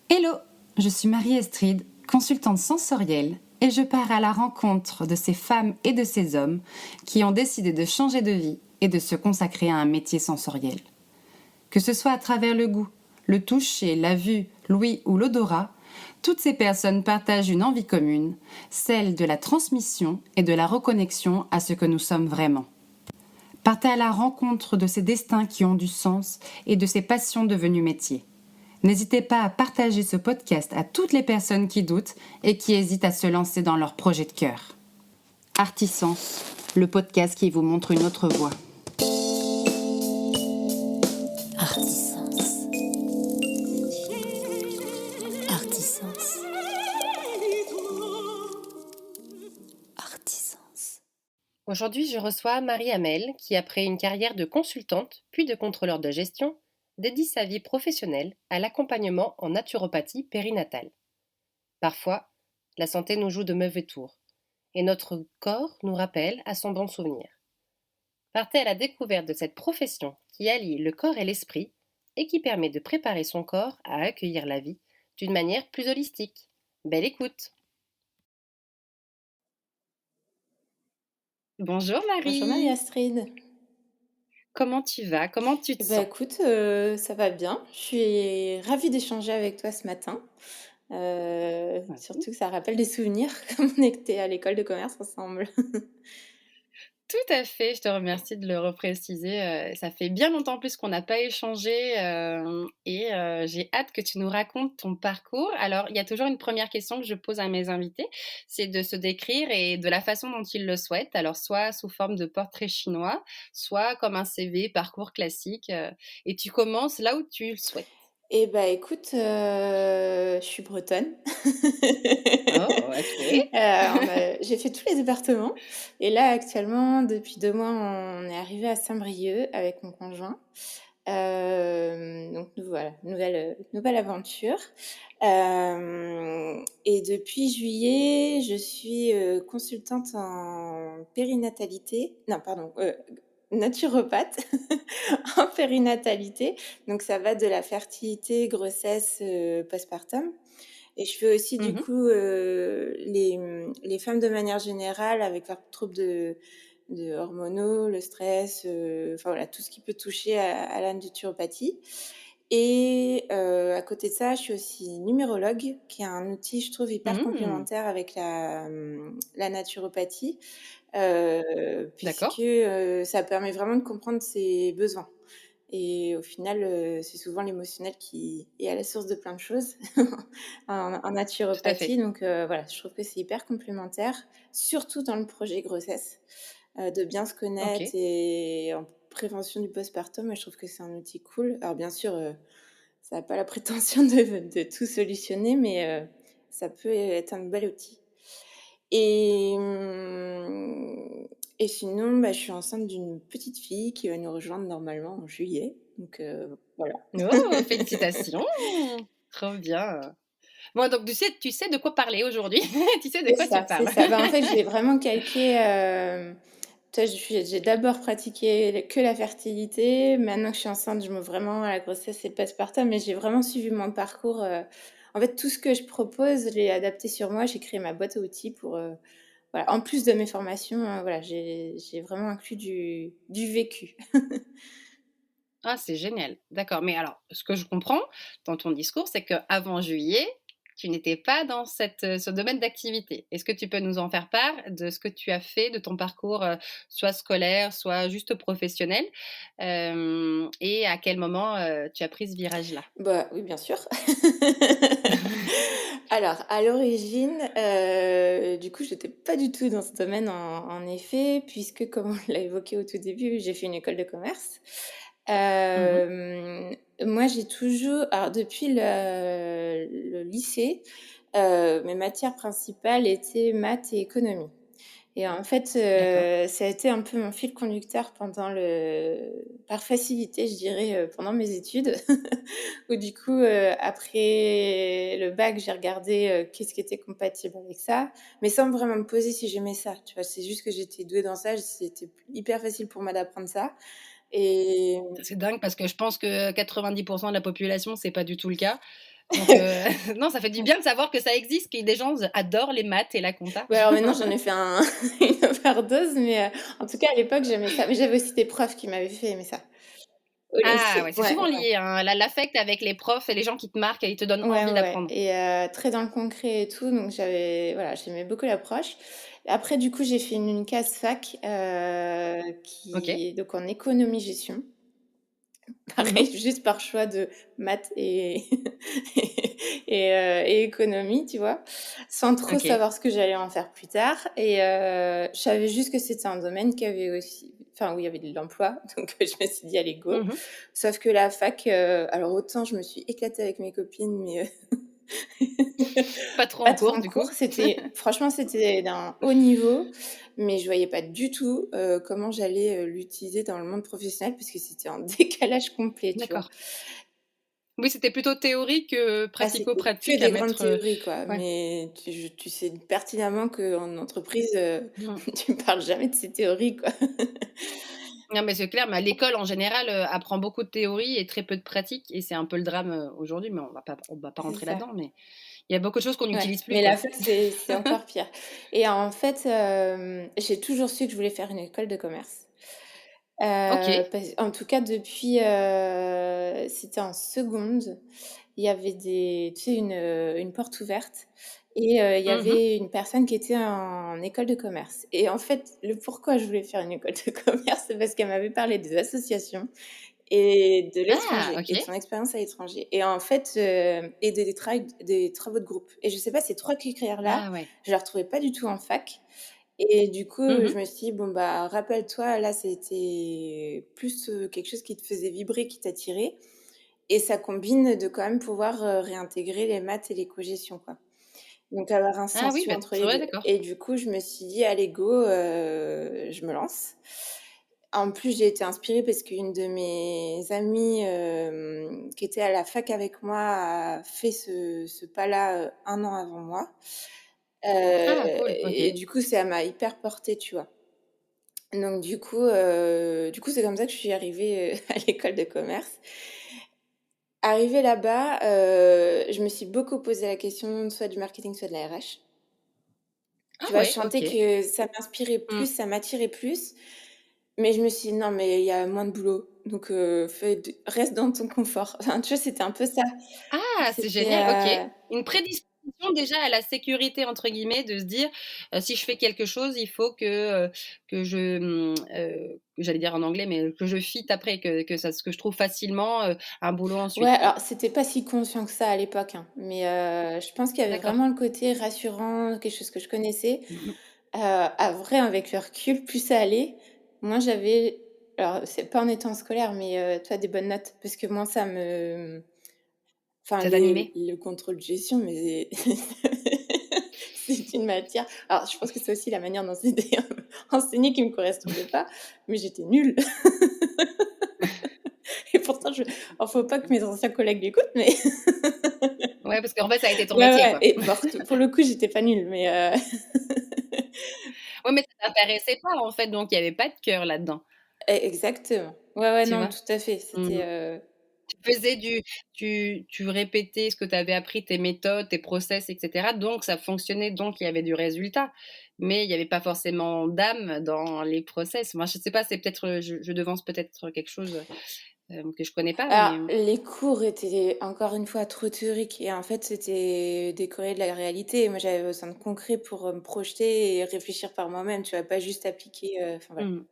Hello, je suis Marie-Estride, consultante sensorielle, et je pars à la rencontre de ces femmes et de ces hommes qui ont décidé de changer de vie et de se consacrer à un métier sensoriel. Que ce soit à travers le goût, le toucher, la vue, l'ouïe ou l'odorat, toutes ces personnes partagent une envie commune, celle de la transmission et de la reconnexion à ce que nous sommes vraiment. Partez à la rencontre de ces destins qui ont du sens et de ces passions devenues métiers. N'hésitez pas à partager ce podcast à toutes les personnes qui doutent et qui hésitent à se lancer dans leur projet de cœur. Artisans, le podcast qui vous montre une autre voie. Artisans. Artisans. Artisans. Aujourd'hui, je reçois Marie Hamel, qui après une carrière de consultante, puis de contrôleur de gestion, dédie sa vie professionnelle à l'accompagnement en naturopathie périnatale. Parfois, la santé nous joue de mauvais tours, et notre corps nous rappelle à son bon souvenir. Partez à la découverte de cette profession qui allie le corps et l'esprit, et qui permet de préparer son corps à accueillir la vie d'une manière plus holistique. Belle écoute! Bonjour Marie! Bonjour Marie-Astrid. Comment tu vas? Comment tu te sens? Écoute, ça va bien. Je suis ravie d'échanger avec toi ce matin. Surtout que ça rappelle des souvenirs comme on était à l'école de commerce ensemble. Tout à fait, je te remercie de le repréciser. Ça fait bien longtemps en plus qu'on n'a pas échangé et j'ai hâte que tu nous racontes ton parcours. Alors, il y a toujours une première question que je pose à mes invités, c'est de se décrire et de la façon dont ils le souhaitent. Alors, soit sous forme de portrait chinois, soit comme un CV, parcours classique. Et tu commences là où tu le souhaites. Écoute, je suis bretonne. Oh, ok. J'ai fait tous les départements et là actuellement depuis 2 mois, on est arrivé à Saint-Brieuc avec mon conjoint. Donc nous voilà, nouvelle aventure. Et depuis juillet, je suis, consultante en périnatalité. Non pardon, naturopathe en périnatalité. Donc ça va de la fertilité, grossesse, postpartum. Et je fais aussi du Mhm. coup, les femmes de manière générale avec leurs troubles de hormonaux, le stress, enfin voilà, tout ce qui peut toucher à la naturopathie. Et à côté de ça, je suis aussi numérologue, qui est un outil, je trouve, hyper Mhm. complémentaire avec la naturopathie, D'accord, puisque, ça permet vraiment de comprendre ses besoins. Et au final, c'est souvent l'émotionnel qui est à la source de plein de choses en tout à naturopathie. fait. Donc voilà, je trouve que c'est hyper complémentaire, surtout dans le projet grossesse, de bien se Ok. connaître et en prévention du postpartum. Je trouve que c'est un outil cool. Alors bien sûr, ça n'a pas la prétention de tout solutionner, mais ça peut être un bel outil. Et, et sinon, je suis enceinte d'une petite fille qui va nous rejoindre normalement en juillet. Donc voilà. Oh, félicitations! Trop bien. Bon, donc tu sais de quoi parler aujourd'hui. Tu sais de quoi tu C'est parles. ça. En fait, j'ai vraiment calqué. Tu vois, j'ai d'abord pratiqué que la fertilité. Maintenant que je suis enceinte, je me vraiment à la grossesse et le postpartum. Mais j'ai vraiment suivi mon parcours. En fait, tout ce que je propose, je l'ai adapté sur moi. J'ai créé ma boîte à outils pour. Voilà. En plus de mes formations, voilà, j'ai vraiment inclus du vécu. Ah, c'est génial. D'accord. Mais alors, ce que je comprends dans ton discours, c'est qu'avant juillet, tu n'étais pas dans ce domaine d'activité. Est-ce que tu peux nous en faire part de ce que tu as fait, de ton parcours, soit scolaire, soit juste professionnel, et à quel moment tu as pris ce virage-là? Oui, bien sûr. Alors, à l'origine, du coup, j'étais pas du tout dans ce domaine en effet, puisque comme on l'a évoqué au tout début, j'ai fait une école de commerce. Mhm. Moi, j'ai toujours alors depuis le lycée, mes matières principales étaient maths et économie. Et en fait, D'accord. ça a été un peu mon fil conducteur par facilité, je dirais, pendant mes études. Où du coup, après le bac, j'ai regardé, qu'est-ce qui était compatible avec ça, mais sans vraiment me poser si j'aimais ça, tu vois? C'est juste que j'étais douée dans ça, c'était hyper facile pour moi d'apprendre ça et C'est dingue parce que je pense que 90% de la population, c'est pas du tout le cas. Donc non, ça fait du bien de savoir que ça existe, qu'il y a des gens adorent les maths et la compta. Ouais, alors maintenant, j'en ai fait une overdose, mais en tout cas, à l'époque, j'aimais ça. Mais j'avais aussi des profs qui m'avaient fait aimer ça. Au Ah ouais, lycée, c'est ouais, souvent ouais. lié, hein, l'affect avec les profs et les gens qui te marquent et ils te donnent Ouais, envie ouais, ouais d'apprendre. et très dans le concret et tout, donc voilà, j'aimais beaucoup l'approche. Après, du coup, j'ai fait une case fac, OK. qui donc en économie-gestion. Mmh. Pareil, juste par choix de maths et et économie, tu vois? Sans trop OK. savoir ce que j'allais en faire plus tard et je savais juste que c'était un domaine qui avait aussi enfin, où il y avait de l'emploi, donc je me suis dit: «Allez, go!» Mmh. Sauf que la fac, alors autant je me suis éclatée avec mes copines, mais Pas trop pas en trop cours en du coup? cours. C'était d'un haut niveau, mais je voyais pas du tout, comment j'allais, l'utiliser dans le monde professionnel parce que c'était en décalage complet, tu vois? D'accord. Oui, c'était plutôt théorique que Ah, c'était que pratico-pratique à des grandes mettre, théories, quoi, ouais. mais tu sais pertinemment qu'en entreprise, Mmh. tu parles jamais de ces théories, quoi. Non, mais c'est clair, mais à l'école en général, apprend beaucoup de théorie et très peu de pratique et c'est un peu le drame, aujourd'hui, mais on va pas C'est rentrer ça, là-dedans, mais il y a beaucoup de choses qu'on ouais, n'utilise plus, mais la quoi. fac, c'est encore pire et en fait, j'ai toujours su que je voulais faire une école de commerce. OK. Parce en tout cas depuis, c'était en seconde, il y avait tu sais une porte ouverte et il y Mmh. avait une personne qui était en école de commerce et en fait, le pourquoi je voulais faire une école de commerce, c'est parce qu'elle m'avait parlé des associations et de Ah! l'étranger et de OK. son expérience à l'étranger et en fait, et des travaux de groupe et je sais pas, ces 3 critères-là, Ah ouais. je les retrouvais pas du tout en fac et du coup, Mmh. je me suis dit: «Bon, bah, rappelle-toi, là, c'était plus, quelque chose qui te faisait vibrer, qui t'attirait et ça combine de quand même pouvoir, réintégrer les maths et l'éco-gestion, quoi». Donc avoir un Ah oui, sensu bah, entre les ouais, 2 d'accord. et du coup, je me suis dit: «Allez go, je me lance». En plus, j'ai été inspirée parce qu'une de mes amies, qui était à la fac avec moi a fait ce pas-là, 1 an avant moi, Ah cool, et OK. du coup, ça m'a hyper portée, tu vois? Donc du coup, c'est comme ça que je suis arrivée, à l'école de commerce. Arrivée là-bas, je me suis beaucoup posé la question soit du marketing, soit de la RH. Ah Tu vois? Je ouais, sentais OK. que ça m'inspirait Mmh. plus, ça m'attirait plus, mais je me suis dit: «Non, mais il y a moins de boulot, donc reste dans ton confort». Enfin, tu vois? C'était un peu ça. Ah, c'est C'était, génial, OK. Une prédisposition déjà à la «sécurité» entre guillemets, de se dire, «Si je fais quelque chose, il faut que je, j'allais dire en anglais, mais que je fitte après, que je trouve facilement, un boulot ouais, ensuite, quoi». alors c'était pas si conscient que ça à l'époque, hein, mais je pense qu'il y avait D'accord. vraiment le côté rassurant, quelque chose que je connaissais. Mmh mh. À vrai, avec le recul, plus ça allait, moins j'avais alors c'est pas en étant scolaire, mais tu vois, des bonnes notes parce que moins ça me enfin Ça t'animait? le contrôle de gestion, mais c'est une matière alors je pense que c'est aussi la manière d'enseigner enseigner qui me correspondait pas, mais j'étais nulle et pourtant alors faut pas que mes anciens collègues l'écoutent, mais Ouais, parce qu'en fait, ça a été ton ouais, métier, ouais quoi. et pour le coup, j'étais pas nulle, mais Ouais, mais ça t'intéressait pas, en fait, donc il y avait pas de cœur là-dedans, exactement. Ouais, ouais, tu non, vois? tout à fait, Mmh. c'était, Tu faisais tu répétais ce que tu avais appris, tes méthodes, tes process et cetera, donc ça fonctionnait, donc il y avait du résultat. Mais il y avait pas forcément d'âme dans les process. Moi, je sais pas, c'est peut-être, je devance peut-être quelque chose, que je connais pas, alors, mais les cours étaient encore une fois trop théoriques et en fait, c'était décorrélé de la réalité et moi, j'avais besoin de concret pour, me projeter et réfléchir par moi-même, tu vois? Pas juste appliquer, enfin voilà. mmh.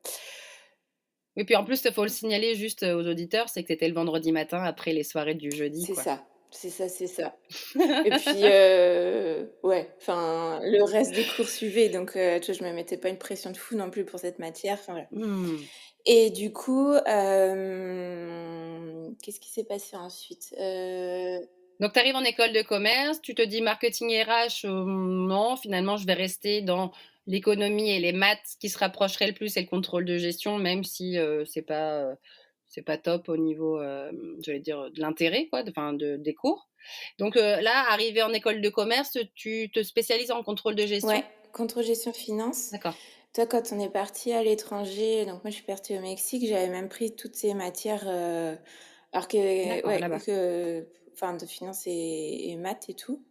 Et puis en plus, il faut le signaler juste, aux auditeurs, c'est que c'était le vendredi matin après les soirées du jeudi, C'est quoi. ça, c'est ça, c'est ça et puis, ouais, enfin, le reste des cours suivaient donc tu vois, je me mettais pas une pression de fou non plus pour cette matière, enfin voilà Mmh. et du coup, qu'est-ce qui s'est passé ensuite? Donc tu arrives en école de commerce, tu te dis marketing RH, non, finalement je vais rester dans l'économie et les maths. Ce qui se rapprocherait le plus, c'est le contrôle de gestion, même si, c'est pas top au niveau, j'allais dire, de l'intérêt quoi, enfin des cours. Donc, là, arrivé en école de commerce, tu te spécialises en contrôle de Ouais, gestion? contrôle-gestion finance. D'accord. Toi, quand on est parti à l'étranger, donc moi, je suis partie au Mexique, j'avais même pris toutes ces matières, alors que D'accord, ouais, là-bas. de finance et maths et tout.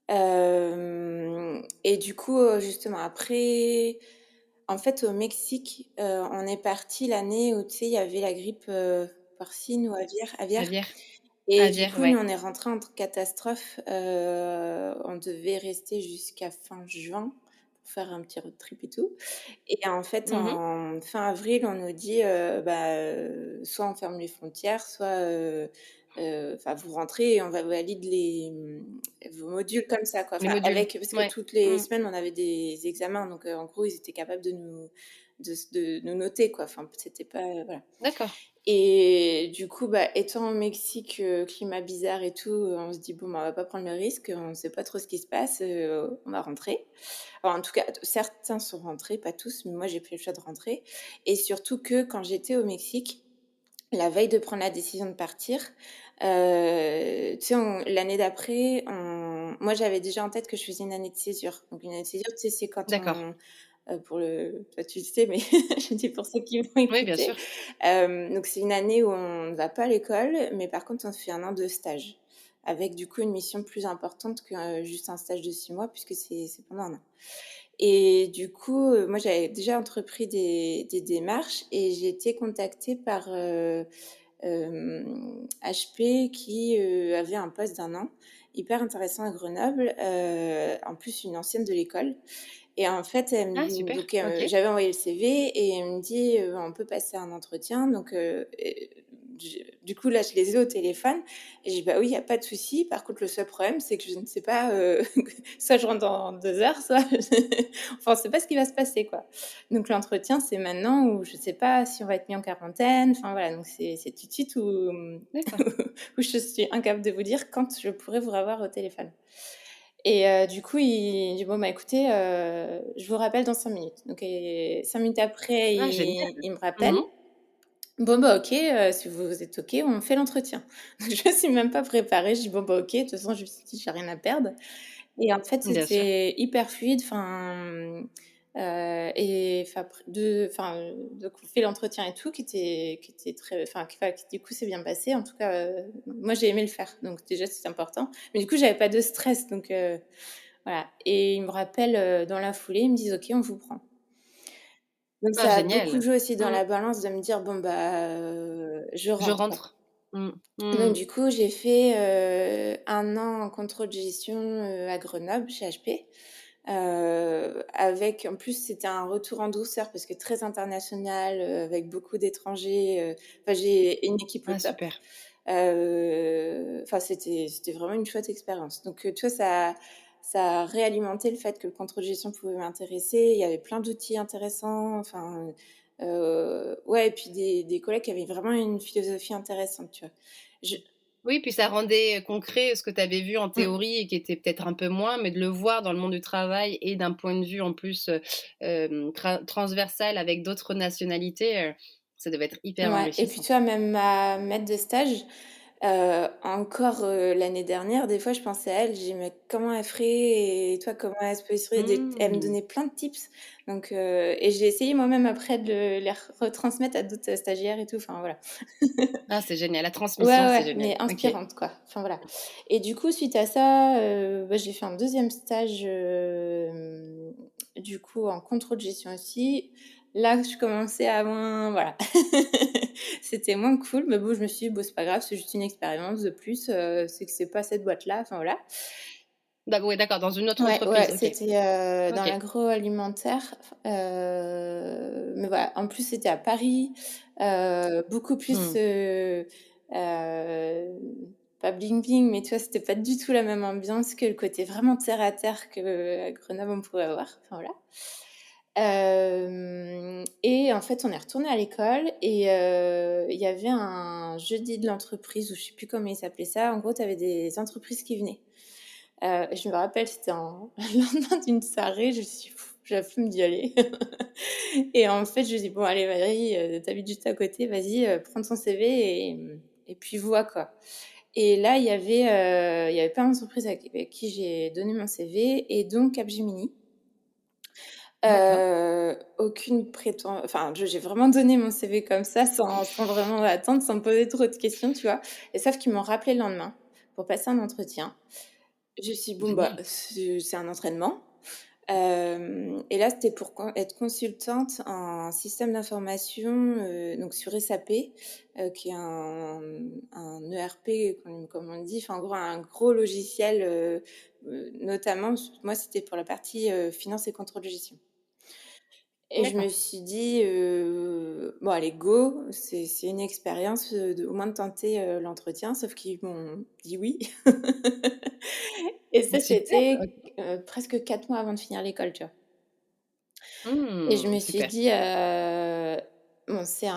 Et du coup, justement après, en fait, au Mexique, on est parti l'année où, tu sais, il y avait la grippe, porcine ou aviaire. Aviaire. Et du Aviaire, coup, nous, ouais. on est rentrés en catastrophe. On devait rester jusqu'à fin juin pour faire un petit road trip et tout. Et en fait, Mmh. en fin avril, on nous dit, soit on ferme les frontières, soit, vous rentrez et on va valider vos modules comme ça, quoi. Les Enfin, modules. avec parce que Ouais. toutes les Mmh. semaines, on avait des examens, donc en gros, ils étaient capables de nous noter, quoi. Enfin, c'était pas, voilà. D'accord. Et du coup, étant au Mexique, climat bizarre et tout, on se dit: «Bon, on va pas prendre le risque, on ne sait pas trop ce qui se passe, on va rentrer». Alors, en tout cas, certains sont rentrés, pas tous, mais moi, j'ai pris le choix de rentrer. Et surtout que quand j'étais au Mexique, la veille de prendre la décision de partir, tu sais, l'année d'après, moi, j'avais déjà en tête que je faisais une année de césure. Donc une année de césure, tu sais, c'est quand D'accord. toi, tu le sais, mais je dis pour ceux qui vont Oui, bien écouter. sûr. Donc c'est une année où on ne va pas à l'école, mais par contre, on fait un an de stage avec du coup une mission plus importante que, juste un stage de 6 mois puisque c'est pendant un an. Et du coup, moi, j'avais déjà entrepris des démarches et j'ai été contactée par, HP qui, avait un poste d'1 an hyper intéressant à Grenoble, en plus une ancienne de l'école. Et en fait, Ah super, donc OK. j'avais envoyé le CV et elle me dit, «On peut passer un entretien». Donc et du coup, là, je les ai au téléphone et je dis: «Bah oui, il y a pas de souci. Par contre, le seul problème, c'est que je ne sais pas, soit je rentre dans 2 heures, soit enfin, on sait pas ce qui va se passer, quoi». Donc l'entretien, c'est maintenant où je sais pas si on va être mis en quarantaine. Enfin voilà, donc c'est tout de suite où, D'accord. où je suis incapable de vous dire quand je pourrais vous revoir au téléphone. Et du coup, il dit: «Bon, écoutez, je vous rappelle dans 5 minutes». Donc 5 minutes après, Ah génial. il me rappelle. Mmh. «Bon, OK, si vous êtes OK, on fait l'entretien». Donc je me suis même pas préparée. Je dis: «Bon, OK». De toute façon, je me suis dit: «J'ai rien à perdre». Et en fait, Bien sûr. c'était hyper fluide, et donc on fait l'entretien et tout qui était très qui du coup s'est bien passé. En tout cas, moi j'ai aimé le faire, donc déjà c'est important. Mais du coup, j'avais pas de stress, donc voilà. Et ils me rappellent, dans la foulée, ils me disent: «OK, on vous prend». Donc Ah ça a beaucoup génial. joué aussi dans Mmh. la balance de me dire: «Bon, je Je rentre, quoi». rentre. Mmh. Donc Mmh. du coup, j'ai fait, 1 an en contrôle de gestion, à Grenoble chez HP, avec en plus, c'était un retour en douceur parce que très international, avec beaucoup d'étrangers, j'ai une équipe au Ah top. super. C'était vraiment une chouette expérience. Donc tu vois, ça a réalimenté le fait que le contrôle de gestion pouvait m'intéresser. Il y avait plein d'outils intéressants, ouais, et puis des collègues qui avaient vraiment une philosophie intéressante, tu vois? Je Oui, puis ça rendait, concret ce que tu avais vu en mmh, théorie et qui était peut-être un peu moins, mais de le voir dans le monde du travail et d'un point de vue en plus, transversal avec d'autres nationalités, ça devait être hyper ouais, et puis enrichissant. tu vois, même ma maître de stage, encore, l'année dernière, des fois, je pensais à elle, je dis: «Mais comment elle ferait et toi, comment elle se positionnerait?» Elle me Mmh. donnait plein de tips, donc et j'ai essayé moi-même après de les retransmettre à d'autres stagiaires et tout, enfin voilà. Ah c'est génial, la Ouais, transmission, c'est ouais, génial. mais OK. inspirante, quoi. Enfin, voilà. Et du coup, suite à ça, j'ai fait un deuxième stage, du coup, en contrôle de gestion aussi. Là, je commençais à moins voilà. C'était moins cool, mais bon, je me suis dit: «Bon, c'est pas grave, c'est juste une expérience de plus, c'est que c'est pas cette boîte-là», enfin, voilà. Ouais, d'accord, dans une autre Ouais, ouais, entreprise, OK. c'était, dans OK. l'agroalimentaire, mais voilà, en plus, c'était à Paris, beaucoup plus, Mmh. heu, pas bling-bling, mais tu vois, c'était pas du tout la même ambiance que le côté vraiment terre à terre qu'à Grenoble on pouvait avoir, enfin voilà. Et en fait, on est retourné à l'école et il y avait un jeudi de l'entreprise ou je sais plus comment ils s'appelaient ça. En gros, tu avais des entreprises qui venaient. Et je me rappelle, c'était en le lendemain d'une soirée, je me suis dit: «J'ai la flemme d'y aller». Et en fait, je lui ai dit: «Bon allez Valérie, tu habites juste à côté, vas-y, prends ton CV et puis vois, quoi». Et là, il y avait plein d'entreprises avec qui j'ai donné mon CV et donc Capgemini. D'accord. Aucune enfin, j'ai vraiment donné mon CV comme ça, sans vraiment attendre, sans me poser trop de questions, tu vois? Et sauf qu'ils m'ont rappelé le lendemain pour passer un entretien. Je me suis dit: «Bon, bah, Génial. c'est un entraînement». Et là, c'était pour être consultante en système d'information, donc sur SAP, qui est un ERP comme on dit, enfin, en gros, un gros logiciel, notamment, moi, c'était pour la partie, finance et contrôle de gestion. Et je me D'accord. suis dit, «Bon allez go, c'est une expérience, au moins de tenter, l'entretien», sauf qu'ils m'ont dit «oui». Et ça, Super, c'était, OK. presque 4 mois avant de finir l'école, tu vois? Et je me suis Super. dit, bon, c'était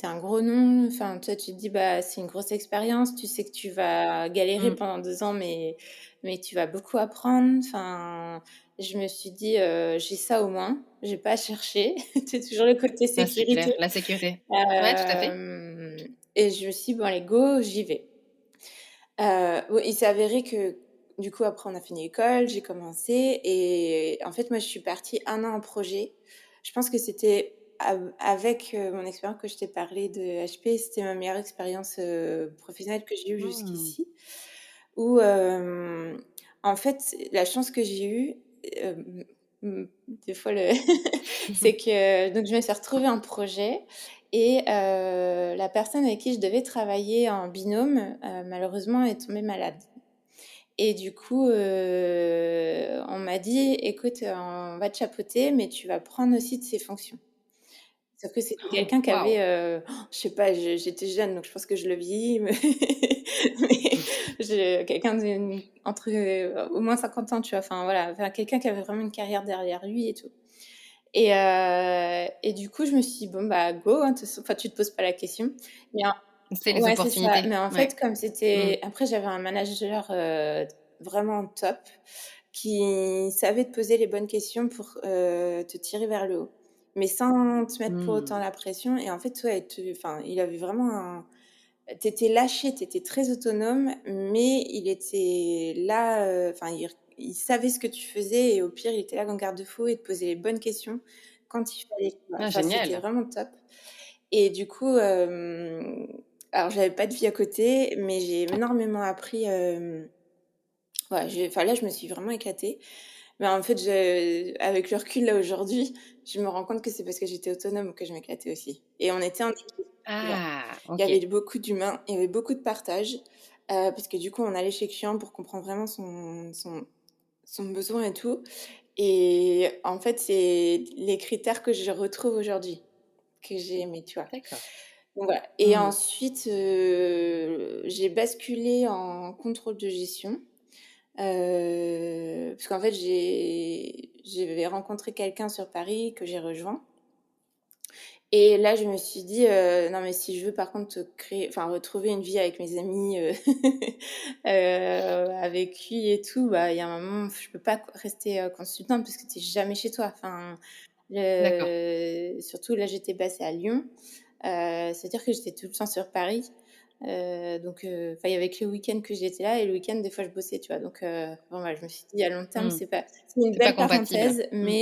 un gros nom, enfin, toi, tu te dis: «Bah, c'est une grosse expérience, tu sais que tu vas galérer Mmh. pendant 2 ans, mais tu vas beaucoup apprendre». Enfin, je me suis dit: «J'ai ça au moins, j'ai pas à chercher». C'est toujours le côté Ah, c'est clair, sécurité. la sécurité. Ouais, tout à fait. Hem Et je me suis dit: «Bon allez go, j'y vais». Bon, il s'est avéré que, du coup, après on a fini l'école, j'ai commencé et en fait, moi, je suis partie 1 an en projet. Je pense que c'était avec, mon expérience que je t'ai parlé de HP, c'était ma meilleure expérience, professionnelle que j'ai eue Mmh. jusqu'ici. Où, en fait, la chance que j'ai eue, hem, des fois le c'est que donc je me suis retrouvée en projet et la personne avec qui je devais travailler en binôme, malheureusement est tombée malade. Et du coup, on m'a dit: «Écoute, on va te chapeauter, mais tu vas prendre aussi de ses fonctions». Sauf que c'était Oh, quelqu'un qui avait, waouh! je sais pas, j'étais jeune, donc je pense que je le vieillis, mais quelqu'un entre, au moins 50 ans, tu vois? Enfin voilà, enfin quelqu'un qui avait vraiment une carrière derrière lui et tout. Et du coup, je me suis dit: «Bon, bah, go, hein, de toute façon», enfin, tu te poses pas la question. Mais C'est les ouais, c'est ça. opportunités. Mais en Ouais. fait, comme Mmh. c'était après, j'avais un manager, vraiment top qui savait te poser les bonnes questions pour, te tirer vers le haut, mais sans te mettre pour autant Mmh. la pression. Et en fait, ouais, enfin, il avait vraiment un tu étais lâché, tu étais très autonome, mais il était là, enfin, il savait ce que tu faisais et au pire, il était là en garde-fou et te posait les bonnes questions quand il fallait, tu vois? Ah Enfin, c'était génial. vraiment top. Et du coup, alors j'avais pas de vie à côté, mais j'ai énormément appris, ouais, enfin là, je me suis vraiment éclatée. Mais en fait, avec le recul là aujourd'hui, je me rends compte que c'est parce que j'étais autonome que je m'éclatais aussi. Et on était en équipe, tu vois? Ah, Il y avait OK. beaucoup d'humains, il y avait beaucoup de partage, parce que du coup, on allait chez le client pour comprendre vraiment son besoin et tout. Et en fait, c'est les critères que je retrouve aujourd'hui, que j'ai aimés, tu vois? D'accord. Donc voilà. Et Mmh. ensuite, j'ai basculé en contrôle de gestion, parce qu'en fait, j'avais rencontré quelqu'un sur Paris que j'ai rejoint. Et là, je me suis dit: «Non, mais si je veux par contre retrouver une vie avec mes amis, avec lui et tout, bah, il y a un moment, je peux pas rester, consultante parce que tu es jamais chez toi». Enfin, D'accord. surtout là, j'étais basée à Lyon, c'est-à-dire que j'étais tout le temps sur Paris, donc enfin, il y avait que le week-end que j'étais là et le week-end, des fois, je bossais, tu vois? Donc bon, voilà, je me suis dit: «À long terme, Mmh. c'est une C'est pas belle compatible. parenthèse, Mmh.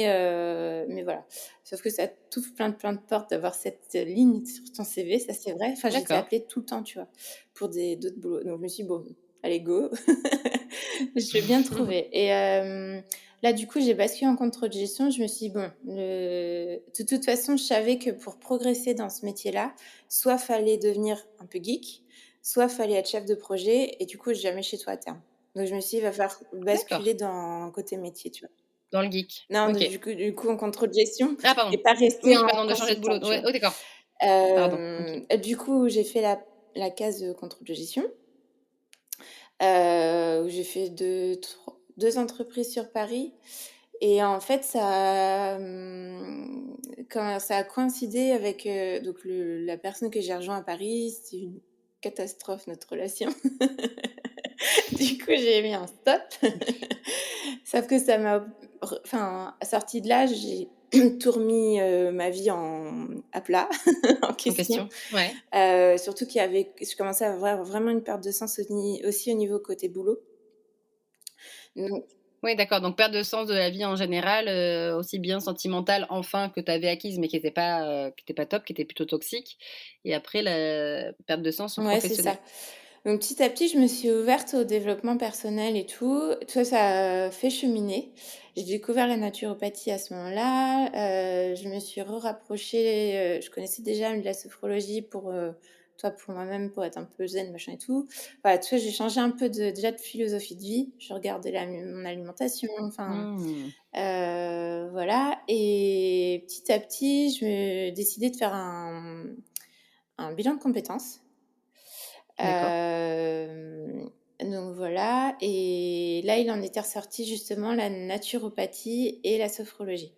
mais voilà». Sauf que ça t'ouvre plein de portes d'avoir cette ligne sur ton CV, ça, c'est vrai. Enfin, j'étais D'accord. appelée tout le temps, tu vois? Pour d'autres boulots. Donc je me suis dit: «Bon, allez go, je vais bien trouver». Et là, du coup, j'ai basculé en contrôle de gestion. Je me suis dit: «Bon, de toute façon, je savais que pour progresser dans ce métier-là, soit fallait devenir un peu geek, soit fallait être chef de projet et du coup, jamais chez toi à terme». Donc je me suis dit: «Il va falloir D'accord. basculer dans côté métier», tu vois? Dans le geek. Non, OK. du coup, en contrôle de gestion Ah pardon. et pas rester Oui, en pardon, de changer de boulot. consultant, tu Ouais, vois? oh d'accord. Pardon. OK. Du coup, j'ai fait la case, contrôle de gestion, où j'ai fait 2 entreprises sur Paris. Et en fait, quand ça a coïncidé avec, donc la personne que j'ai rejoint à Paris, c'est une catastrophe notre relation. Du coup, j'ai mis un stop. Sauf que ça m'a sortie de là, j'ai tout remis, ma vie à plat, en En question. question? Ouais. Surtout je commençais à avoir vraiment une perte de sens aussi au niveau côté boulot. Donc Oui, d'accord, donc perte de sens de la vie en général, aussi bien sentimentale enfin que tu avais acquise, mais qui était pas top, qui était plutôt toxique et après la perte de sens ouais, c'est professionnel. ça. Donc petit à petit, je me suis ouverte au développement personnel et tout. Tout ça, ça a fait cheminer. J'ai découvert la naturopathie à ce moment-là. Je me suis rapprochée. Je connaissais déjà de la sophrologie pour moi-même, pour être un peu zen, machin et tout. Voilà, tu vois, j'ai changé un peu déjà de philosophie de vie. Je regardais mon alimentation, enfin, Mmh. voilà. Et petit à petit, je me décidais de faire un bilan de compétences. D'accord. Hem, donc voilà, et là, il en était ressorti justement la naturopathie et la sophrologie.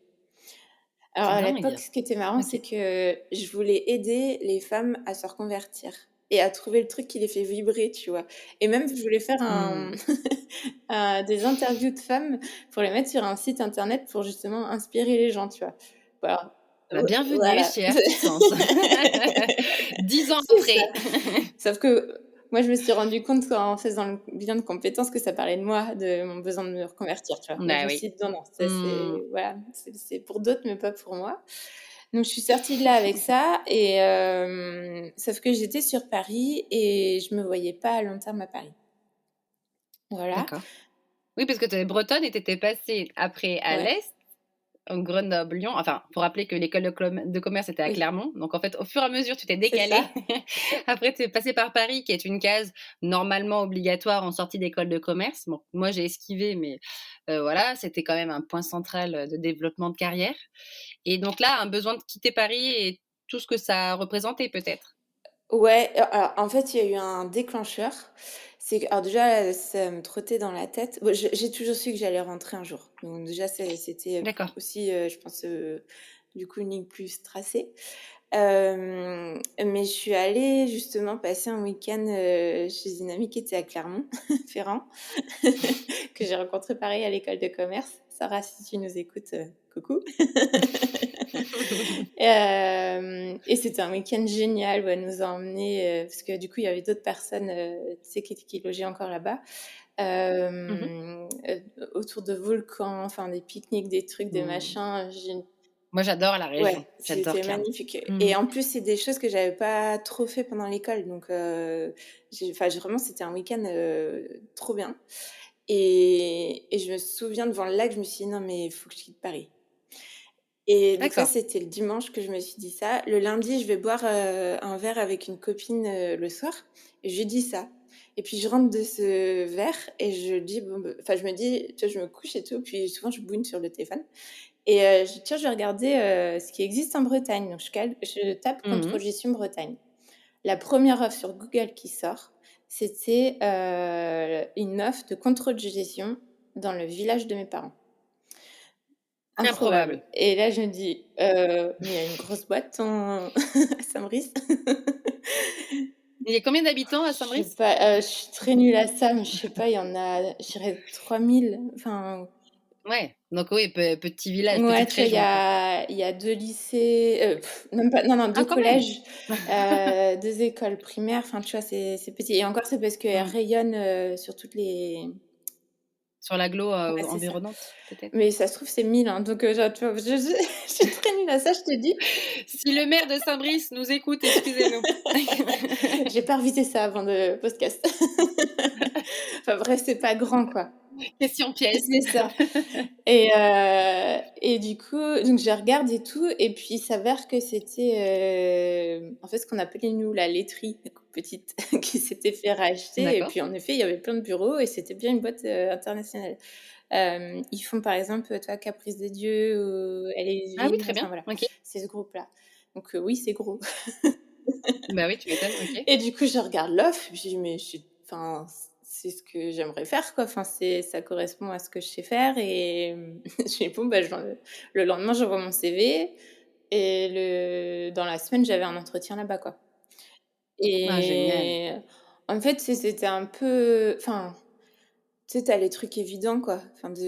Alors C'est à l'époque, dingue. ce qui était marrant, OK. c'est que je voulais aider les femmes à se reconvertir et à trouver le truc qui les fait vibrer, tu vois? Et même, je voulais faire Mmh. des interviews de femmes pour les mettre sur un site internet pour justement inspirer les gens, tu vois? Voilà. Bah, bienvenue Voilà. chez Artisans. 10 ans C'est ça. après. Sauf que moi, je me suis rendu compte en faisant le bilan de compétences que ça parlait de moi, de mon besoin de me reconvertir, tu vois? Donc je Bah me oui. suis dit: «Non, non, ça Mmh. c'est voilà, c'est pour d'autres, mais pas pour moi». Donc je suis sortie de là avec ça et sauf que j'étais sur Paris et je me voyais pas à long terme à Paris. Voilà, D'accord. Oui, parce que tu es bretonne et tu étais passée après à ouais, l'est, donc Grenoble, Lyon. Enfin, faut rappeler que l'école de commerce était à oui, Clermont. Donc en fait, au fur et à mesure, tu t'es c'est décalée. ça, Après, tu es passée par Paris, qui est une case normalement obligatoire en sortie d'école de commerce. Bon, moi, j'ai esquivé, mais voilà, c'était quand même un point central, de développement de carrière. Et donc là, un besoin de quitter Paris et tout ce que ça a représenté peut-être? ouais, alors en fait, il y a eu un déclencheur. C'est que alors déjà, ça me trottait dans la tête. Bon, j'ai toujours su que j'allais rentrer un jour. Donc déjà, c'était D'accord. aussi, je pense, du coup, une ligne plus tracée. Mais je suis allée justement passer un week-end, chez une amie qui était à Clermont-Ferrand, que j'ai rencontrée pareil à l'école de commerce. Sarah, si tu nous écoutes, coucou. Et c'était un week-end génial où elle nous a emmenés, parce que du coup, il y avait d'autres personnes, tu sais, qui logeaient encore là-bas, Mmh. autour de volcans, enfin des pique-niques, des trucs, des Mmh. machins. Moi, j'adore la Ouais, région. J'adore c'était Clermont. magnifique et Mmh. en plus, c'est des choses que j'avais pas trop fait pendant l'école donc vraiment, c'était un week-end, trop bien et je me souviens devant le lac, je me suis dit: «Non mais il faut que je quitte Paris». Et donc ça, D'accord. c'était le dimanche que je me suis dit ça. Le lundi, je vais boire, un verre avec une copine, le soir et je lui dis ça et puis je rentre de ce verre et je dis: «Bon, enfin, je me dis, tu vois, je me couche et tout, puis souvent je bouine sur le téléphone et je dis: «Tiens, je vais regarder, ce qui existe en Bretagne». Donc je tape Mmh. contrôle-gestion Bretagne. La première offre sur Google qui sort, c'était, une offre de contrôle de gestion dans le village de mes parents. Improbable Improbable. et là, je me dis: mais il y a une grosse boîte en à Saint-Brice». Il y a combien d'habitants à Je sais Saint-Brice? pas, je suis très nulle à ça, mais je sais pas, il y en a, je dirais 3 000, enfin, Ouais, donc oui, petit village, ouais, petite tu vois, région, quoi. il y a 2 lycées, même pas, non, non, Ah 2 quand même! collèges, 2 écoles primaires, enfin, tu vois, c'est petit et encore, c'est parce qu'elle Mmh. rayonne, sur toutes les, Sur l'agglo, ouais, c'est ça. environnante, peut-être? Mais ça se trouve, c'est 1000, hein, donc genre, tu vois, je suis très nulle à ça, je te dis. Si le maire de Saint-Brice nous écoute, excusez-nous. J'ai pas revisé ça avant le podcast. Enfin bref, c'est pas grand, quoi. Question piège. C'est ça et du coup, donc je regarde et tout et puis il s'avère que c'était, en fait, ce qu'on appelait nous la laiterie, petite, qui s'était fait racheter et D'accord. puis en effet, il y avait plein de bureaux et c'était bien une boîte, internationale. Ils font par exemple, tu vois, Caprice des dieux ou Elle et Ah oui, Evelyne, très bien. enfin voilà, OK. c'est ce groupe-là. Donc oui, c'est gros. Bah oui, tu m'étonnes, OK. Et du coup, je regarde l'offre, je dis: «Mais je suis enfin, c'est ce que j'aimerais faire, quoi. Enfin, ça correspond à ce que je sais faire» et je dis: «Bon, bah, le lendemain, j'envoie mon CV» et dans la semaine, j'avais un entretien là-bas, quoi. Ah génial. Et en fait, c'était un peu enfin, tu sais, tu as les trucs évidents, quoi. Enfin parce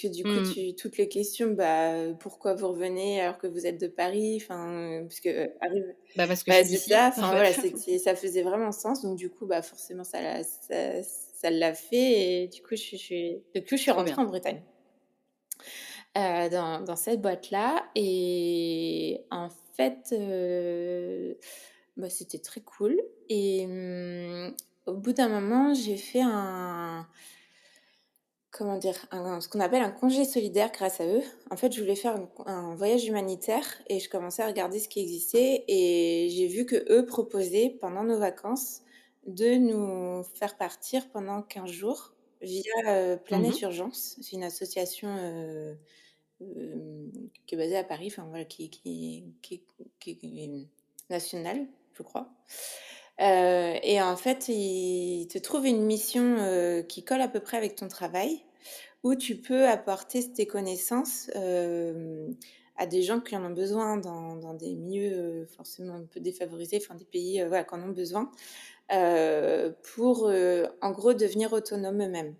que du coup, Mmh. toutes les questions, bah, pourquoi vous revenez alors que vous êtes de Paris? Enfin, parce que, arrive Bah, parce que je bah, suis c'est d'ici, ça, en enfin fait. voilà, ça faisait vraiment sens donc du coup, bah, forcément ça l'a fait et du coup, je suis Trop rentrée bien. en Bretagne, dans cette boîte-là et en fait, bah, c'était très cool et au bout d'un moment, j'ai fait comment dire? Ce qu'on appelle un congé solidaire grâce à eux. En fait, je voulais faire un voyage humanitaire et je commençais à regarder ce qui existait et j'ai vu que eux proposaient pendant nos vacances de nous faire partir pendant 15 jours via, Planète Mmh. Urgence. C'est une association, qui est basée à Paris, enfin voilà, qui est nationale, je crois. Et en fait, ils te trouvent une mission, qui colle à peu près avec ton travail, où tu peux apporter tes connaissances, à des gens qui en ont besoin dans des milieux, forcément un peu défavorisés, enfin des pays, voilà, qui en ont besoin, pour, en gros devenir autonomes eux-mêmes.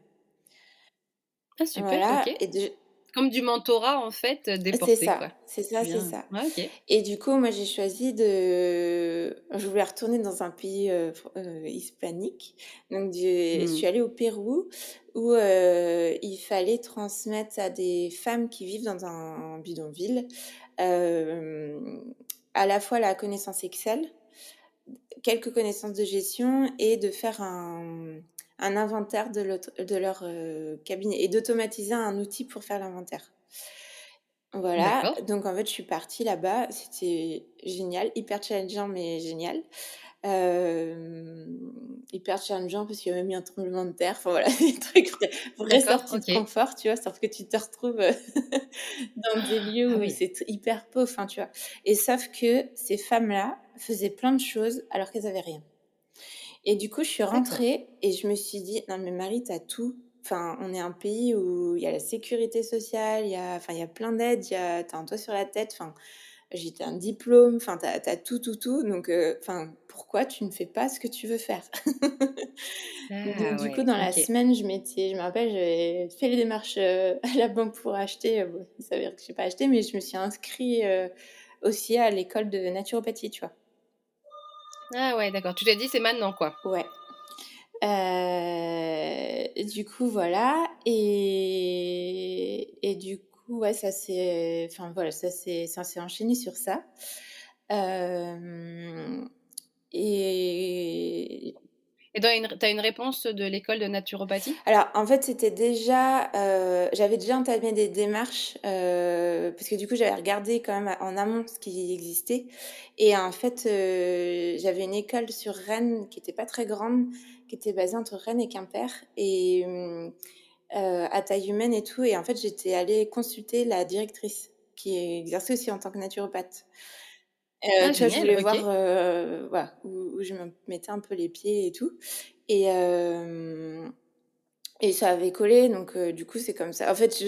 Ah super, OK. Voilà et de Comme du mentorat en fait, c'est déporté ça, quoi. c'est ça, Tu c'est viens ça. ouais, OK. Et du coup, moi, j'ai choisi je voulais retourner dans un pays, hispanique. Donc je Mmh. suis allée au Pérou où, il fallait transmettre à des femmes qui vivent dans un bidonville, hem, à la fois la connaissance Excel, quelques connaissances de gestion et de faire un inventaire de leur, cabinet et d'automatiser un outil pour faire l'inventaire. Voilà, D'accord. donc en fait, je suis partie là-bas, c'était génial, hyper challengeant mais génial. Hyper challengeant parce qu'il y a même eu un tremblement de terre, enfin voilà, des trucs vraie D'accord, sortie de OK. confort, tu vois? Sauf que tu te retrouves, dans des Ah lieux où oui, c'est hyper pauvre, enfin, tu vois? Et sauf que ces femmes-là faisaient plein de choses alors qu'elles avaient rien. Et du coup, je suis d'accord. rentrée et je me suis dit: «Non mais Marie, tu as tout». Enfin, on est un pays où il y a la sécurité sociale, il y a plein d'aides, tu as un toit sur la tête, enfin, j'ai un diplôme, enfin, tu as tout, tout, tout, donc enfin, pourquoi tu ne fais pas ce que tu veux faire? Donc Ah du coup, ouais, dans la OK. semaine, je me rappelle, j'ai fait les démarches, à la banque pour acheter, bon, il s'avère que j'ai pas acheté, mais je me suis inscrite, aussi à l'école de naturopathie, tu vois? Ah ouais, d'accord. Tu t'es dit: «C'est maintenant» quoi? Ouais. Du coup, voilà et du coup, ouais, ça s'est enchaîné sur ça. Hem et Et tu as une réponse de l'école de naturopathie? alors, en fait, j'avais déjà entamé des démarches, parce que du coup, j'avais regardé quand même en amont ce qui existait et en fait, j'avais une école sur Rennes qui était pas très grande, qui était basée entre Rennes et Quimper et à taille humaine et tout et en fait, j'étais allée consulter la directrice qui exerçait aussi en tant que naturopathe. Ah Tu vois, je génial, voulais OK. voir, voilà, où je me mettais un peu les pieds et tout et ça avait collé donc du coup, c'est comme ça. En fait,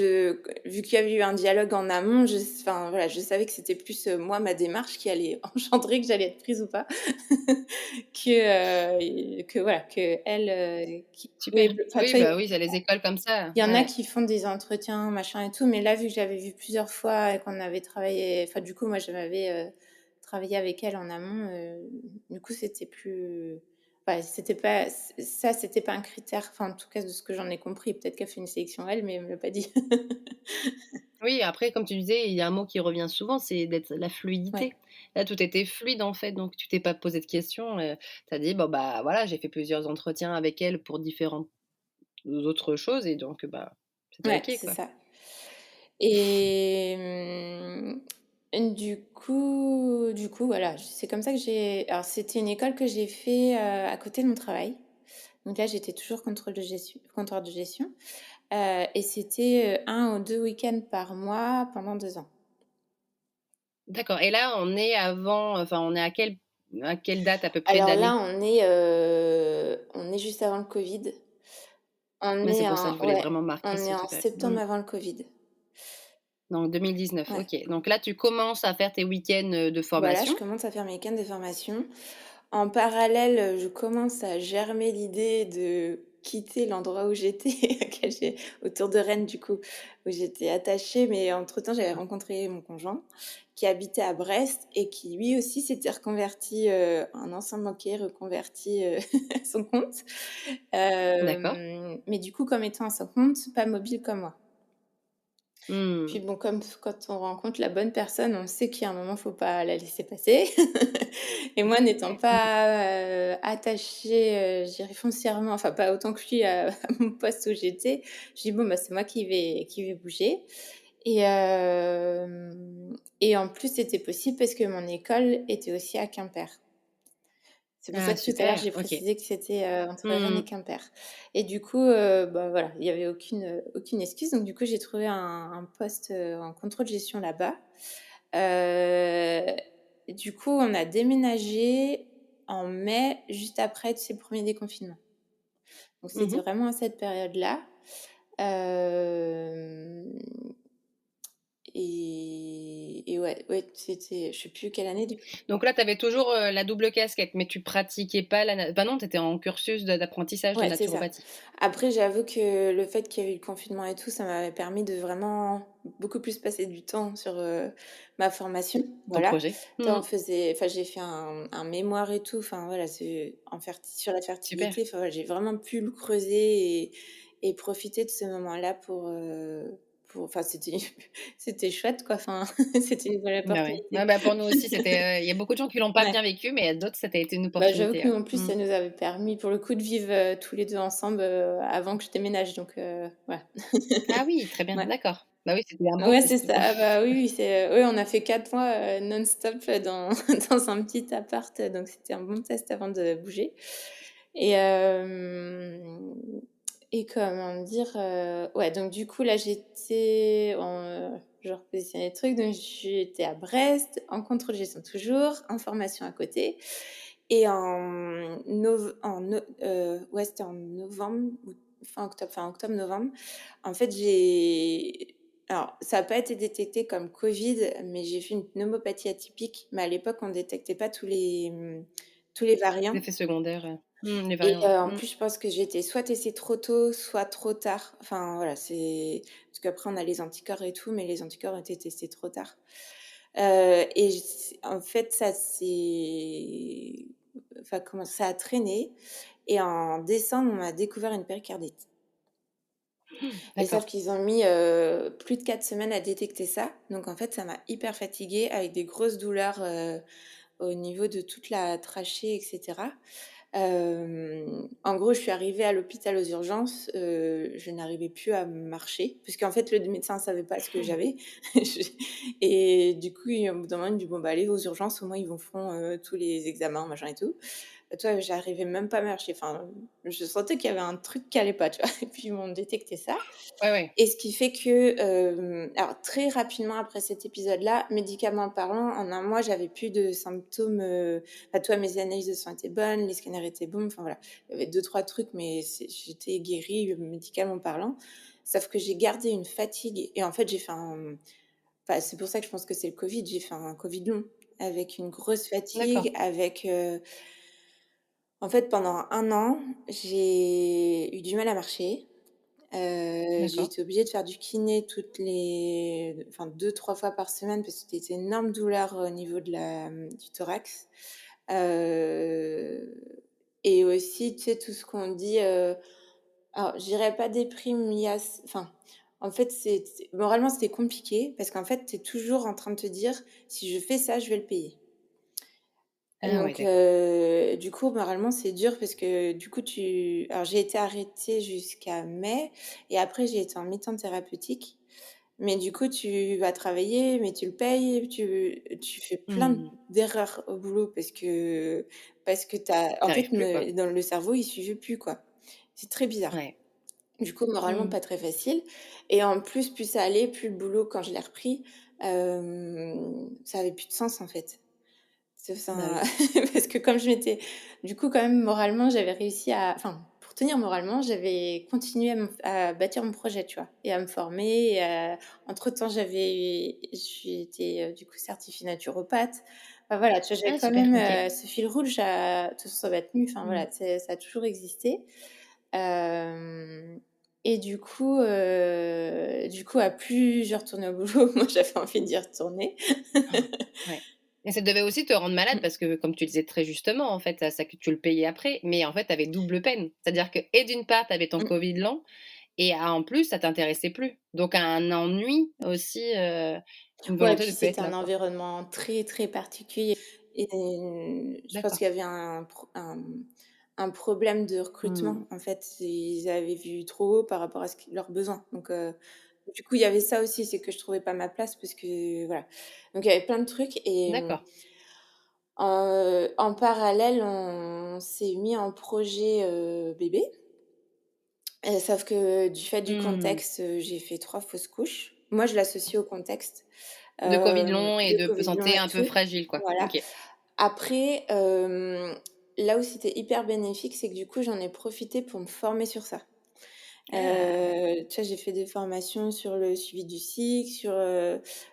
vu qu'il y avait eu un dialogue en amont, enfin, voilà, je savais que c'était plus, moi, ma démarche qui allait engendrer que j'allais être prise ou pas que voilà, qu'elle, qui Super. mais enfin, Oui, tu vois, bah oui, c'est les écoles comme ça. il y en a Ouais. qui font des entretiens, machin et tout, mais là, vu que j'avais vu plusieurs fois et qu'on avait travaillé enfin, du coup, moi, j'avais, travaillé avec elle en amont, du coup, c'était plus ouais, c'était pas un critère, enfin, en tout cas, de ce que j'en ai compris. Peut-être qu'elle fait une sélection elle, mais elle me l'a pas dit. Oui, après comme tu disais, il y a un mot qui revient souvent, c'est d'être la Ouais, fluidité. Là, tout était fluide en fait, donc tu t'es pas posé de questions, tu as dit: «Bon bah voilà, j'ai fait plusieurs entretiens avec elle pour différentes autres choses et donc bah, c'était ouais, OK c'est quoi». ça et voilà, c'est comme ça que j'ai alors c'était une école que j'ai fait, à côté de mon travail. Donc là, j'étais toujours contrôleur de gestion, et c'était, 1 ou 2 week-ends par mois pendant 2 ans. D'accord et là, on est avant, enfin on est à quelle date à peu près Alors là, d'année? on est juste avant le covid. On Ouais, c'est est pour ça, en je voulais ouais, vraiment marquer on est ce en truc-là. septembre Mmh. avant le covid. Donc 2019, Ouais. OK. Donc là, tu commences à faire tes week-ends, de Voilà, je formation? commence à faire mes week-ends de formation. En parallèle, je commence à germer l'idée de quitter l'endroit où j'étais, autour de Rennes du coup, où j'étais attachée, mais entre-temps, j'avais rencontré mon conjoint qui habitait à Brest et qui lui aussi s'était reconverti, un ancien banquier reconverti, à son compte. D'accord. Mais du coup, comme étant à son compte, pas mobile comme moi. Mmh. Puis bon, comme quand on rencontre la bonne personne, on sait qu'il y a un moment, faut pas la laisser passer. Et moi, n'étant Mmh. pas, attachée, je dirais foncièrement, enfin pas autant que lui à à mon poste où j'étais, je dis: «Bon, bah, c'est moi qui vais bouger». Et et en plus, c'était possible parce que mon école était aussi à Quimper. C'est pour ça Ah que tout à l'heure, super, j'ai OK. précisé que c'était, entre Rennes et Mmh. Quimper. Et du coup, bah, voilà, il y avait aucune excuse. Donc du coup, j'ai trouvé un poste, en contrôle de gestion là-bas. Heu, du coup, on a déménagé en mai, juste après, tu sais, le 1er déconfinement. Donc c'était Mmh. vraiment à cette période-là. Hem et ouais, c'était je sais plus quelle année du Donc là, tu avais toujours, la double casquette, mais tu pratiquais pas la na bah non, tu étais en cursus d'apprentissage de Ouais, c'est ça. naturopathie. Après, j'avoue que le fait qu'il y ait eu le confinement et tout, ça m'avait permis de vraiment beaucoup plus passer du temps sur, ma formation, Ton voilà. projet? Tu Mmh. on faisait enfin, j'ai fait un mémoire et tout, enfin voilà, c'est en ferti sur la Super. fertilité, enfin voilà, j'ai vraiment pu le creuser et profiter de ce moment-là pour enfin, c'était c'était chouette quoi, enfin, c'était une bonne Bah ouais. Ouais, opportunité. bah, pour nous aussi, c'était, il y a beaucoup de gens qui l'ont pas Ouais. bien vécu, mais d'autres, ça a été une Bah, j'avoue opportunité, que nous, ouais. en plus, Mmh. ça nous avait permis, pour le coup, de vivre, tous les 2 ensemble, avant que je déménage, donc voilà. Ah oui, très bien, Ouais. d'accord. Bah oui, c'était un bon Ouais, c'est test, du ça. coup. Ah bah, oui, oui, c'est, oui, on a fait 4 mois, non-stop, dans dans un petit appart, donc c'était un bon test avant de bouger. Et et comment dire? Ouais, donc du coup, là, j'étais en, je repositionnais le truc, donc j'étais à Brest, en contrôle de gestion toujours, en formation à côté. Et ouais, c'était en novembre ou fin octobre-novembre. En fait, j'ai alors ça a pas été détecté comme Covid, mais j'ai fait une pneumopathie atypique, mais à l'époque, on détectait pas tous les variants. L'effet secondaire, les Et variants, ouais. en Mmh. plus, je pense que j'ai été soit testée trop tôt, soit trop tard. Enfin, voilà, c'est parce qu'après on a les anticorps et tout, mais les anticorps ont été testés trop tard. Et en fait, ça s'est enfin, comment ça a traîné et en décembre, on m'a découvert une péricardite. Et sauf D'accord. qu'ils ont mis, plus de 4 semaines à détecter ça. Donc en fait, ça m'a hyper fatiguée avec des grosses douleurs, au niveau de toute la trachée et cetera. En gros, je suis arrivée à l'hôpital aux urgences, je n'arrivais plus à marcher parce qu'en fait, le médecin ne savait pas ce que j'avais. Je et du coup, au bout d'un moment, il me dit: «Bon, bah, allez aux urgences, au moins ils vous feront, tous les examens, machin et tout». Toi, j'arrivais même pas à marcher, enfin, je sentais qu'il y avait un truc qui allait pas, tu vois? Et puis ils m'ont détecté ça. Ouais, ouais. Et ce qui fait que, alors très rapidement après cet épisode-là, médicalement parlant, en un mois, j'avais plus de symptômes, enfin, tu vois, mes analyses de sang étaient bonnes, les scanners étaient bons, enfin voilà. Il y avait deux trois trucs, mais j'étais guérie, médicalement parlant. Sauf que j'ai gardé une fatigue et en fait, j'ai fait un enfin, c'est pour ça que je pense que c'est le covid, j'ai fait un covid long, avec une grosse D'accord, fatigue, avec, en fait, pendant un an, j'ai eu du mal à marcher. J'ai d'accord. été obligée de faire du kiné toutes les enfin 2-3 fois par semaine parce que c'était des énormes douleurs au niveau de du thorax. Heu et aussi, tu sais, tout ce qu'on dit, alors je dirais pas déprime liée à enfin, en fait, c'est moralement, c'était compliqué parce qu'en fait, tu es toujours en train de te dire: «Si je fais ça, je vais le payer». Ah ouais, Donc d'accord. du coup, moralement, c'est dur parce que du coup, alors j'ai été arrêtée jusqu'à mai et après j'ai été en mi-temps thérapeutique. Mais du coup, tu vas travailler, mais tu le payes, tu fais plein Mmh. d'erreurs au boulot parce que tu en Tu fait, arrives plus, quoi. dans le cerveau, il suivait plus, quoi. C'est très bizarre. Ouais. Du coup, moralement, Mmh. pas très facile et en plus ça allait, plus le boulot, quand je l'ai repris, ça avait plus de sens, en fait. C'est Bah ça oui. parce que comme je m'étais du coup, quand même, moralement, j'avais réussi à enfin, pour tenir moralement, j'avais continué à bâtir mon projet, tu vois? Et à me former et entre-temps, j'ai été, du coup, certifiée naturopathe. Enfin, voilà, tu vois? J'avais Ah quand super, même, OK. ce fil rouge à tout ça va tenu, enfin, Mmh. voilà, ça a toujours existé. Hem et du coup, à plus je retournais au boulot, moi, j'avais envie d'y retourner. Ouais et ça devait aussi te rendre malade Mmh. parce que comme tu disais très justement, en fait, ça que tu le payais après, mais en fait, tu avais double peine. C'est-à-dire que et d'une part, tu avais ton Mmh. covid lent et en plus, ça t'intéressait plus. Donc un ennui aussi, une Ouais, et volonté puis de plus c'était être un là, quoi. environnement très, très particulier et je pense D'accord. qu'il y avait un problème de Mmh. recrutement. En fait, ils avaient vu trop haut par rapport à leurs besoins. Donc du coup, il y avait ça aussi, c'est que je trouvais pas ma place parce que voilà. Donc il y avait plein de trucs et D'accord. en parallèle, on s'est mis en projet, bébé. Sauf que du fait du Mmh. contexte, j'ai fait 3 fausses couches. Moi, je l'associe au contexte, De Covid long et de de Covid long santé et un peu tout. fragile, quoi. Voilà. OK. Après, là où c'était hyper bénéfique, c'est que du coup, j'en ai profité pour me former sur ça. Ah! Tu vois, j'ai fait des formations sur le suivi du cycle, sur,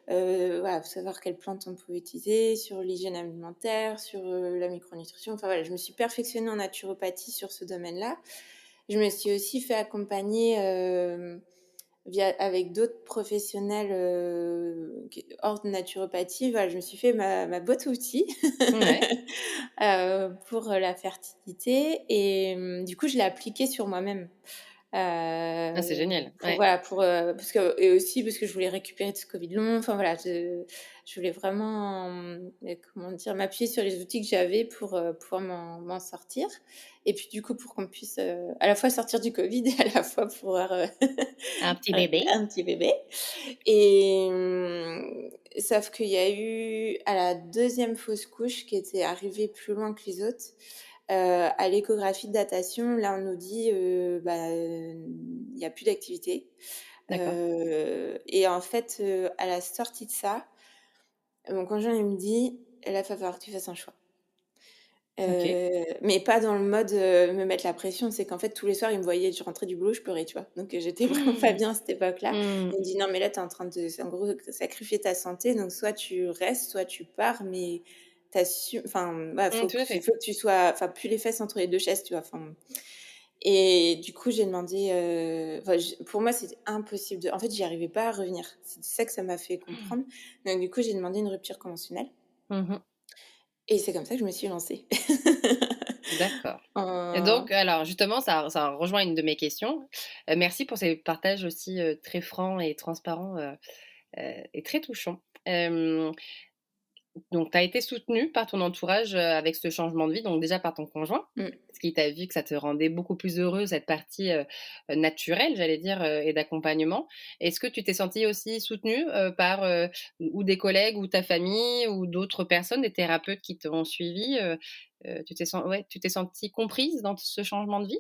voilà, savoir quelles plantes on pouvait utiliser, sur l'hygiène alimentaire, sur, la micronutrition. Enfin voilà, je me suis perfectionnée en naturopathie sur ce domaine-là. Je me suis aussi fait accompagner, avec d'autres professionnels, hors de naturopathie. Voilà, je me suis fait ma boîte à outils, Ouais. pour, la fertilité et du coup, je l'ai appliquée sur moi-même. Ah, c'est génial. Pour Ouais. voilà, pour, parce que et aussi parce que je voulais récupérer de ce Covid long. Enfin voilà, je voulais vraiment, comment dire? M'appuyer sur les outils que j'avais pour, pouvoir m'en sortir et puis du coup pour qu'on puisse, à la fois sortir du Covid et à la fois pouvoir, Un petit bébé. un petit bébé et sauf qu'il y a eu à la deuxième fausse couche qui était arrivée plus loin que les autres, à l'échographie de datation, là, on nous dit, il y a plus d'activité, D'accord. et en fait, à la sortie de ça, mon conjoint, il me dit: «Là, va falloir que tu fasses un choix». OK. Mais pas dans le mode, me mettre la pression, c'est qu'en fait, tous les soirs, il me voyait, je rentrais du boulot, je pleurais, tu vois? Donc j'étais vraiment pas Mmh. bien à cette époque-là. Mmh. Il me dit: «Non, mais là, tu es en train de en gros, sacrifier ta santé, donc soit tu restes, soit tu pars, mais enfin, voilà, Mmh, tout à fait. faut que tu sois enfin, plus les fesses entre les 2 chaises», tu vois? Enfin et du coup, j'ai demandé, enfin, pour moi, c'était impossible en fait, j'y arrivais pas à revenir. C'est ça que ça m'a fait Mmh. comprendre. Donc du coup, j'ai demandé une rupture conventionnelle Mmh. et c'est comme ça que je me suis lancée. D'accord. Et En donc alors justement, ça rejoint une de mes questions. Merci pour ces partages aussi, très francs et transparents, et très touchants. Donc tu as été soutenue par ton entourage, avec ce changement de vie, donc déjà par ton conjoint, mmh. parce qu'il t'a vu que ça te rendait beaucoup plus heureux, cette partie, naturelle, j'allais dire, et d'accompagnement. Est-ce que tu t'es sentie aussi soutenue, par, ou des collègues ou ta famille ou d'autres personnes, des thérapeutes qui t'ont suivie, tu t'es sentie comprise dans ce changement de vie?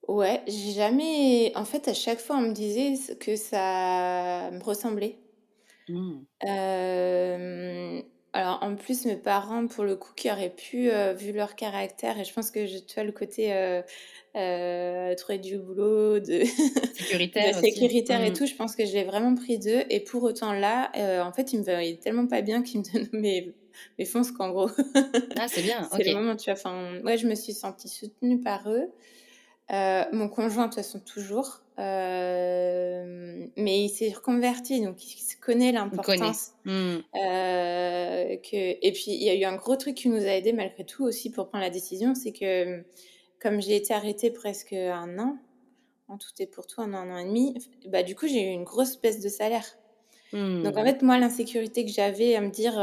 Ouais, j'ai jamais en fait, à chaque fois, on me disait que ça me ressemblait. Mmh. Hem, alors, en plus, mes parents, pour le coup, qui auraient pu, vu leur caractère et je pense que tu vois, le côté, trouver du boulot, de de Sécuritaire aussi. sécuritaire et Mmh. tout, je pense que je l'ai vraiment pris d'eux et pour autant là, en fait, ils me voyaient tellement pas bien qu'ils me donnent mes fonces qu'en gros, Ah, c'est bien, c'est OK. le moment, tu vois? Enfin, ouais, je me suis sentie soutenue par eux. Mon conjoint, de toute façon, toujours, mais il s'est reconverti, donc il se connaît On connaît. l'importance, Mmh. que et puis il y a eu un gros truc qui nous a aidés malgré tout aussi pour prendre la décision, c'est que, comme j'ai été arrêtée presque 1 an, en tout et pour tout 1 an et demi, bah, du coup, j'ai eu une grosse baisse de salaire. Donc en Mmh. fait, moi, l'insécurité que j'avais à me dire,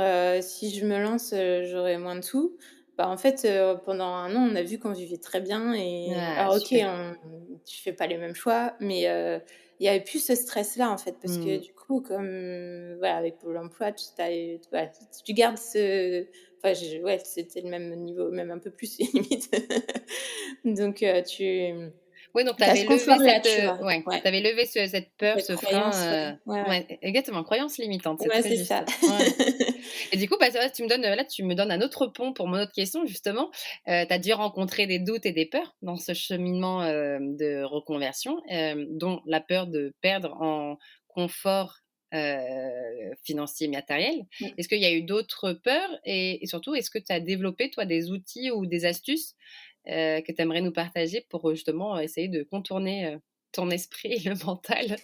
«Si je me lance, j'aurai moins de sous», bah, en fait, pendant 1 an, on a vu qu'on vivait très bien et Ah, alors OK, super. tu fais pas les mêmes choix, mais il y avait plus ce stress-là, en fait, parce que Mmh. du coup, comme, voilà, avec Pôle emploi, voilà, tu gardes ce enfin, ouais, c'était le même niveau, même un peu plus limite. Donc Oui, donc tu tu as avais ce levé confort-là, cette, tu vois? ouais, Ouais, tu avais levé cette peur, cette ce croyance, frein, ouais. Ouais, ouais. ouais, exactement, croyance limitante, c'est Ouais, très c'est ça. juste. Ouais. Et du coup, bah, c'est vrai, tu me donnes, là, tu me donnes un autre pont pour mon autre question justement. Tu as dû rencontrer des doutes et des peurs dans ce cheminement, de reconversion, dont la peur de perdre en confort, financier, matériel. Mmh. Est-ce qu'il y a eu d'autres peurs et surtout, est-ce que tu as développé, toi, des outils ou des astuces, que tu aimerais nous partager pour, justement, essayer de contourner, ton esprit et le mental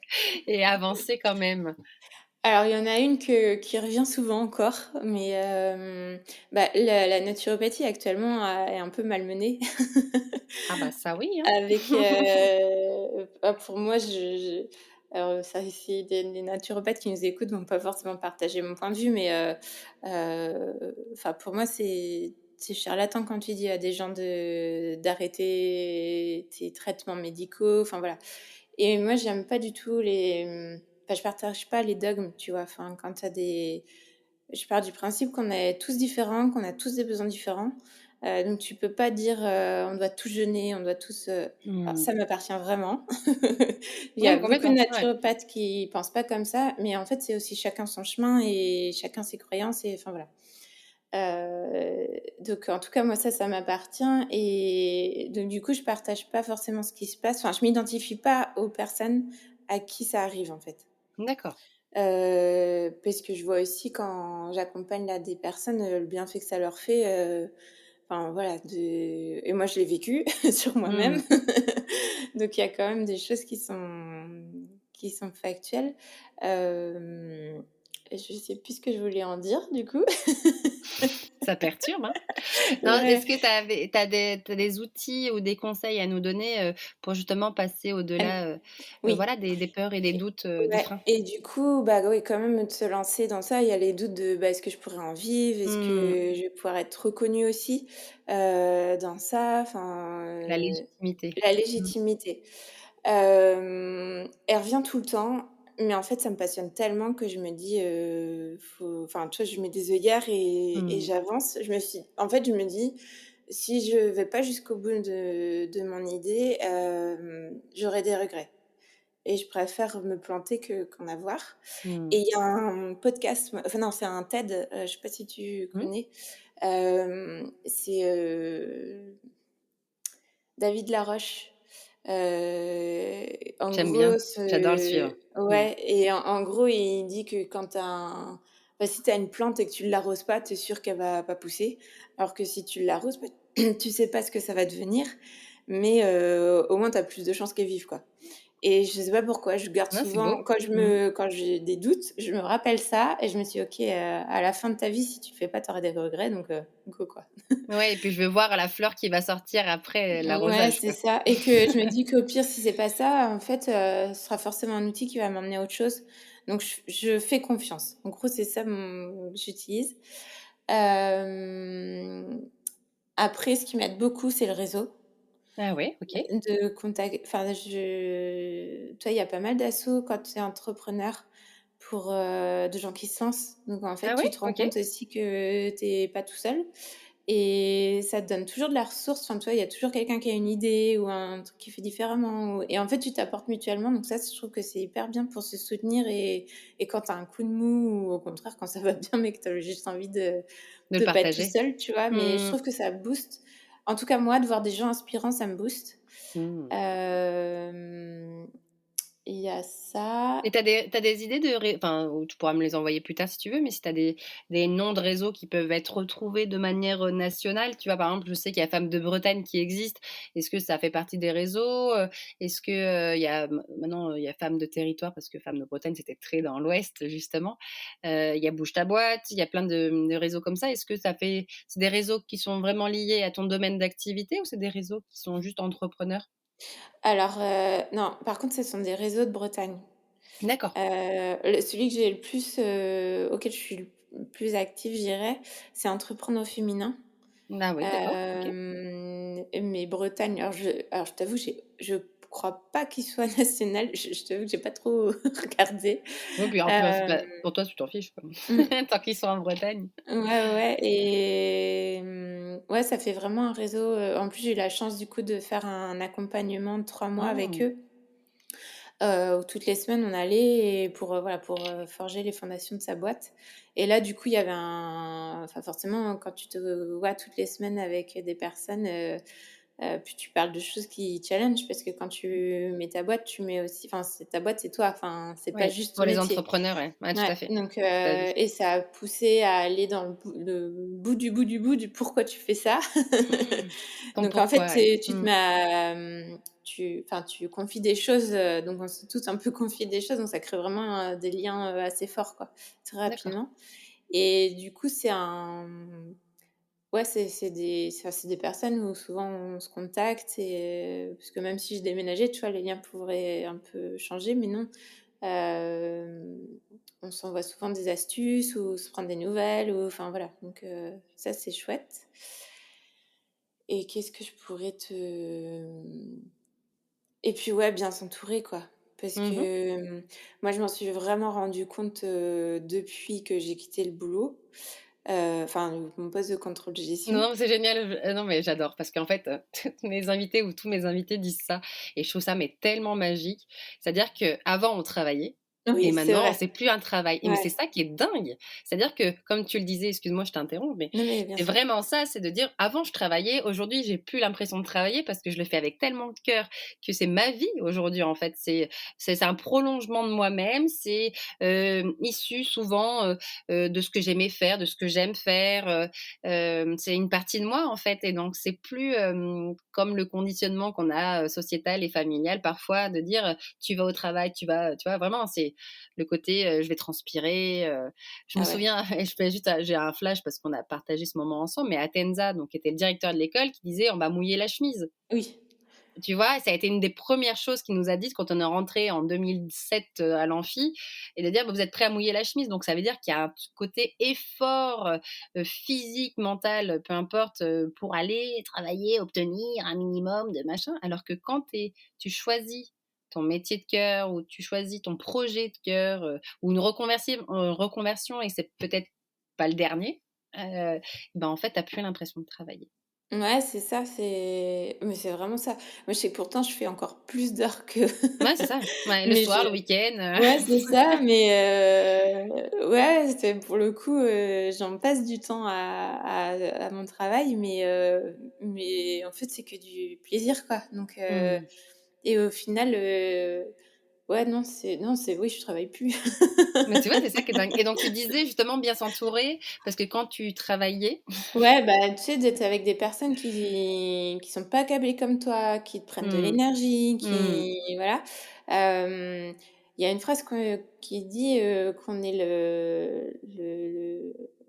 et avancer quand même? Alors, il y en a une qui revient souvent encore, mais bah, la naturopathie actuellement est un peu malmenée. Ah bah ça oui, hein. Avec, bah, pour moi, alors ça, si des naturopathes qui nous écoutent vont pas forcément partager mon point de vue, mais enfin, pour moi, c'est charlatan quand tu dis à des gens d'arrêter tes traitements médicaux, enfin, voilà. Et moi, j'aime pas du tout enfin, je partage pas les dogmes, tu vois? Enfin, quand tu as des je pars du principe qu'on est tous différents, qu'on a tous des besoins différents. Donc tu peux pas dire, «On doit tous jeûner, on doit tous,» alors Mmh. ça m'appartient vraiment. Il y a Ouais, beaucoup de complètement, ouais. naturopathes qui pensent pas comme ça, mais en fait, c'est aussi chacun son chemin et chacun ses croyances et enfin voilà. Donc en tout cas, moi ça m'appartient et donc du coup, je partage pas forcément ce qui se passe. Enfin, je m'identifie pas aux personnes à qui ça arrive, en fait. D'accord. Parce que je vois aussi quand j'accompagne là des personnes, le bienfait que ça leur fait, enfin voilà de et moi je l'ai vécu sur moi-même. Mmh. Donc il y a quand même des choses qui sont factuelles. Et je sais plus ce que je voulais en dire du coup. Ça perturbe, hein. Non, Ouais, est-ce que tu as des outils ou des conseils à nous donner, pour justement passer hem, au-delà, oui. voilà des peurs et des doutes, des Ouais freins? et du coup, bah, oui, quand même de se lancer dans ça, il y a les doutes de, bah, est-ce que je pourrais en vivre? Est-ce Mmh. que je vais pouvoir être reconnue aussi, dans ça? Enfin, La légitimité. la Mmh. légitimité. Elle revient tout le temps, mais en fait, ça me passionne tellement que je me dis, faut enfin, tu vois, je mets des œillères et Mmh. j'avance. En fait, je me dis: «Si je vais pas jusqu'au bout de mon idée, j'aurai des regrets». Et je préfère me planter que qu'en avoir. Mmh. Et il y a un podcast, enfin non, c'est un TED, je sais pas si tu Mmh. connais? C'est, David Laroche. En J'aime bien, gros, j'adore le suivre. Mmh. ouais et en gros, il dit que quand tu as bah, si tu as une plante et que tu l'arroses pas, tu es sûr qu'elle va pas pousser. Alors que si tu l'arroses, bah, tu sais pas ce que ça va devenir, mais au moins tu as plus de chances qu'elle vive, quoi. Et je sais pas pourquoi, je garde Non, c'est souvent beau. Mmh. quand j'ai des doutes, je me rappelle ça et je me dis: «OK, à la fin de ta vie, si tu fais pas, tu auras des regrets donc go, quoi». Ouais et puis je veux voir la fleur qui va sortir après Ouais, l'arrosage, c'est quoi. ça et que je me dis qu'au pire, si c'est pas ça, en fait, ce sera forcément un outil qui va m'emmener à autre chose. Donc je fais confiance. En gros, c'est ça mon que j'utilise. Hem, Après, ce qui m'aide beaucoup, c'est le réseau. Ah ouais, OK. De contact enfin, tu vois, il y a pas mal d'assauts quand tu es entrepreneur de gens qui se lancent. Donc en fait, Ah tu ouais? te rends OK. compte aussi que tu es pas tout seul et ça te donne toujours de la ressource. Enfin, tu vois, il y a toujours quelqu'un qui a une idée ou un truc qui fait différemment et en fait, tu t'apportes mutuellement. Donc ça, je trouve que c'est hyper bien pour se soutenir et quand tu as un coup de mou ou au contraire quand ça va bien, mais que tu as juste envie De le de pas être tout partager. seul, tu vois? Mais je Mmh. trouve que ça booste. En tout cas, moi, de voir des gens inspirants, ça me booste. Mmh. Hem, il y a ça. Et tu as des idées de enfin, ou tu pourras me les envoyer plus tard si tu veux, mais si tu as des noms de réseaux qui peuvent être retrouvés de manière, nationale, tu vois? Par exemple, je sais qu'il y a Femmes de Bretagne qui existe. Est-ce que ça fait partie des réseaux? Est-ce que, il y a maintenant, il y a Femmes de Territoire parce que Femmes de Bretagne, c'était très dans l'ouest justement. Il y a Bouge ta boîte, il y a plein de réseaux comme ça. Est-ce que c'est des réseaux qui sont vraiment liés à ton domaine d'activité ou c'est des réseaux qui sont juste entrepreneurs? Alors, non, par contre, ce sont des réseaux de Bretagne. D'accord. Celui que j'ai le plus, auquel je suis le plus active, je dirais, c'est Entreprendre au féminin. Ah oui, d'accord, OK. Mais Bretagne, alors je t'avoue, je crois pas qu'il soit national. Je t'avoue que j'ai pas trop regardé. Oui, puis en plus, Hem, bah, pour toi, tu t'en fiches, quoi. mmh. Tant qu'ils sont en Bretagne. Ouais, ouais et ouais, ça fait vraiment un réseau, en plus, j'ai eu la chance du coup de faire un accompagnement de 3 mois avec Mmh. eux, où toutes les semaines on allait et voilà, pour, forger les fondations de sa boîte et là, du coup, il y avait enfin, forcément, quand tu te vois toutes les semaines avec des personnes, puis tu parles de choses qui challenge parce que quand tu mets ta boîte, tu mets aussi enfin, c'est ta boîte, c'est toi, enfin, c'est pas Oui, juste ton pour les métier. entrepreneurs, ouais. Ouais, tout Ouais, à fait. donc Tu as vu. et ça a poussé à aller dans le bout du pourquoi tu fais ça. Ton Donc en fait, pourquoi, ouais. tu te Mmh. mets tu confies des choses, donc on s'est tous un peu confié des choses, donc ça crée vraiment, des liens, assez forts, quoi, très D'accord. rapidement. Et du coup, ouais, c'est des personnes où souvent on se contacte et parce que même si je déménageais, tu vois, les liens pourraient un peu changer, mais non. Hem, on s'envoie souvent des astuces ou se prendre des nouvelles ou enfin voilà, donc ça c'est chouette. Et qu'est-ce que je pourrais te et puis ouais, bien s'entourer quoi. Parce que, Mmh. moi je m'en suis vraiment rendu compte, depuis que j'ai quitté le boulot, enfin mon poste de contrôle de gestion. Non, mais c'est génial, non, mais j'adore parce qu'en fait, tous mes invités ou tous mes invités disent ça et je trouve ça mais tellement magique. C'est-à-dire qu'avant on travaillait et Oui, c'est maintenant vrai. c'est plus un travail et mais c'est Ouais. ça qui est dingue. C'est-à-dire que comme tu le disais, excuse-moi, je t'interromps, mais Non mais bien c'est sûr. vraiment ça, c'est de dire: «Avant je travaillais, aujourd'hui j'ai plus l'impression de travailler parce que je le fais avec tellement de cœur que c'est ma vie aujourd'hui en fait». C'est un prolongement de moi-même, c'est, issu souvent, de ce que j'aimais faire, de ce que j'aime faire, c'est une partie de moi en fait et donc c'est plus, comme le conditionnement qu'on a, sociétal et familial parfois de dire, «Tu vas au travail, tu vas» tu vois? Vraiment c'est le côté, je vais transpirer, je me Ah ouais. souviens et je fais juste j'ai un flash parce qu'on a partagé ce moment ensemble, mais Atenza donc qui était le directeur de l'école qui disait: «On va mouiller la chemise». Oui. Tu vois? Ça a été une des premières choses qu'il nous a dites quand on est rentré en 2007, à l'amphi et de dire: «Bah, vous êtes prêts à mouiller la chemise». Donc ça veut dire qu'il y a un côté effort, physique, mental, peu importe, pour aller travailler, obtenir un minimum de machin. Alors que quand tu choisis ton métier de cœur ou tu choisis ton projet de cœur, ou une reconversion et c'est peut-être pas le dernier, ben, en fait, tu as plus l'impression de travailler. Ouais, c'est ça, mais c'est vraiment ça. Moi, je sais que pourtant je fais encore plus d'heures que Ouais, c'est ça. Ouais, le mais je soir, le week-end, ouais, c'est ça, mais ouais, c'est pour le coup, j'en passe du temps à mon travail, mais en fait, c'est que du plaisir, quoi, donc Mmh. et au final, ouais, non, c'est oui, je travaille plus. Mais tu vois, c'est ça qui est dingue et donc tu disais justement bien s'entourer parce que quand tu travaillais Ouais, bah, tu sais, d'être avec des personnes qui sont pas câblées comme toi, qui te prennent de mmh, l'énergie, mmh, qui voilà. Il y a une phrase qui dit, qu'on est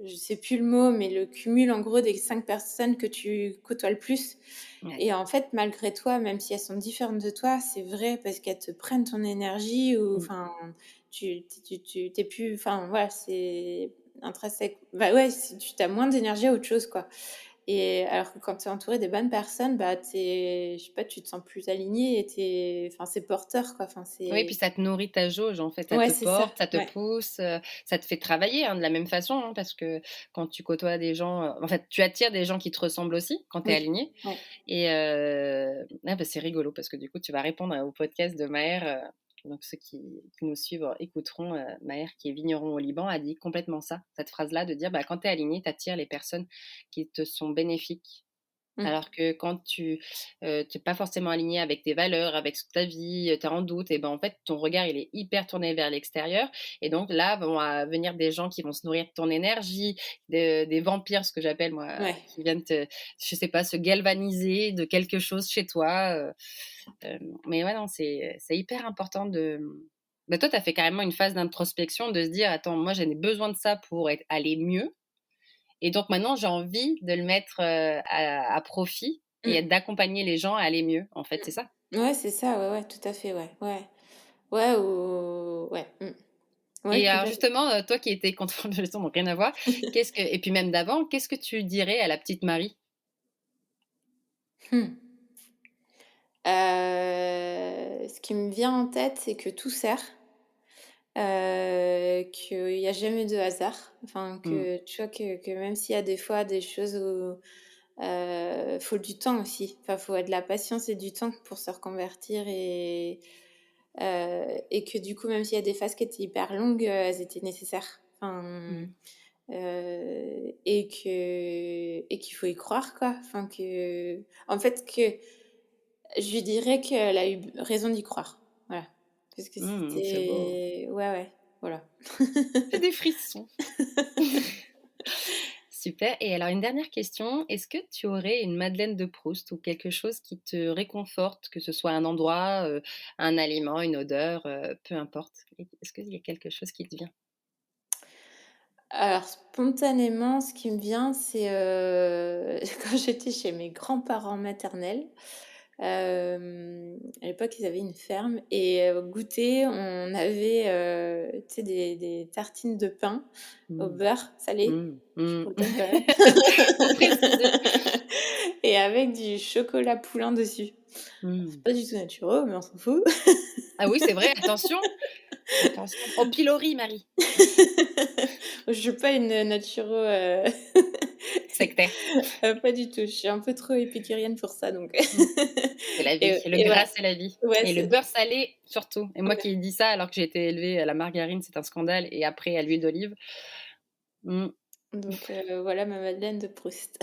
je sais plus le mot, mais le cumul en gros des 5 personnes que tu côtoies le plus ouais, et en fait, malgré toi, même si elles sont différentes de toi, c'est vrai parce qu'elles te prennent ton énergie ou mmh. enfin, tu plus enfin, voilà, c'est intrinsèque. Bah, ouais, si tu as moins d'énergie à autre chose, quoi et alors que quand tu es entouré des bonnes personnes, bah, je sais pas, tu te sens plus aligné et enfin, c'est porteur, quoi. Enfin, Oui, puis c'est ça te nourrit ta jauge en fait, ça ouais, te c'est ça, porte, ça te ouais. pousse, ça te fait travailler, hein, de la même façon, hein, parce que quand tu côtoies des gens, en fait, tu attires des gens qui te ressemblent aussi quand tu es Oui, aligné ouais. et ah bah, c'est rigolo parce que du coup, tu vas répondre au podcast de Maher, donc ceux qui nous suivent écouteront, Maher qui est vigneron au Liban a dit complètement ça, cette phrase-là de dire: «Bah, quand tu es aligné, tu attires les personnes qui te sont bénéfiques». Mmh. Alors que quand tu pas forcément aligné avec tes valeurs, avec ta vie, tu es en doute et ben, en fait, ton regard, il est hyper tourné vers l'extérieur et donc là, vont venir des gens qui vont se nourrir de ton énergie, des vampires, ce que j'appelle moi, Ouais. qui viennent je sais pas, se galvaniser de quelque chose chez toi, mais ouais, non, c'est hyper important bah, toi, tu as fait carrément une phase d'introspection de se dire: «Attends, moi, j'en ai besoin de ça pour aller mieux et donc maintenant, j'ai envie de le mettre, à profit et Mmh. d'accompagner les gens à aller mieux, en fait, c'est ça? Ouais, c'est ça, ouais, ouais, tout à fait, ouais, ouais. Ouais, ou ouais, Ouais, Et alors complètement. justement, toi qui étais contrôleur de gestion, donc rien à voir, qu'est-ce que et puis même d'avant, qu'est-ce que tu dirais à la petite Marie? Mmh. Ce qui me vient en tête, c'est que tout sert, qu'il y a jamais de hasard. Enfin, Mmh. que tu vois que même s'il y a des fois des choses où, faut du temps aussi. Enfin, faut de la patience et du temps pour se reconvertir et que du coup, même s'il y a des phases qui étaient hyper longues, elles étaient nécessaires. Enfin, Mmh. et qu'il faut y croire, quoi. Enfin en fait, que je lui dirais qu'elle a eu raison d'y croire. Voilà. Parce que Mmh, c'est beau. c'était ouais, ouais, voilà. J'ai des frissons. Super. Et alors, une dernière question. Est-ce que tu aurais une Madeleine de Proust ou quelque chose qui te réconforte, que ce soit un endroit, un aliment, une odeur, peu importe. Est-ce qu'il y a quelque chose qui te vient? Alors spontanément, ce qui me vient, c'est, quand j'étais chez mes grands-parents maternels, à l'époque, ils avaient une ferme et au goûter, on avait, tu sais, des tartines de pain au Mmh. beurre salé. Mmh. Je Mmh. trouve le beurre. Faut préciser. Et avec du chocolat poulain dessus. C'est Mmh. pas du tout naturel, mais on s'en fout. Ah oui, c'est vrai, attention, attention. Au pilori, Marie, Je suis pas une naturo, sectaire. pas du tout. Je suis un peu trop épicurienne pour ça donc Mmh. C'est la vie. Le et gras, voilà. c'est la vie Ouais, et le c'est beurre salé surtout. Et moi ouais. qui dis ça alors que j'ai été élevée à la margarine, c'est un scandale et après à l'huile d'olive. Mmh. Donc voilà ma Madeleine de Proust.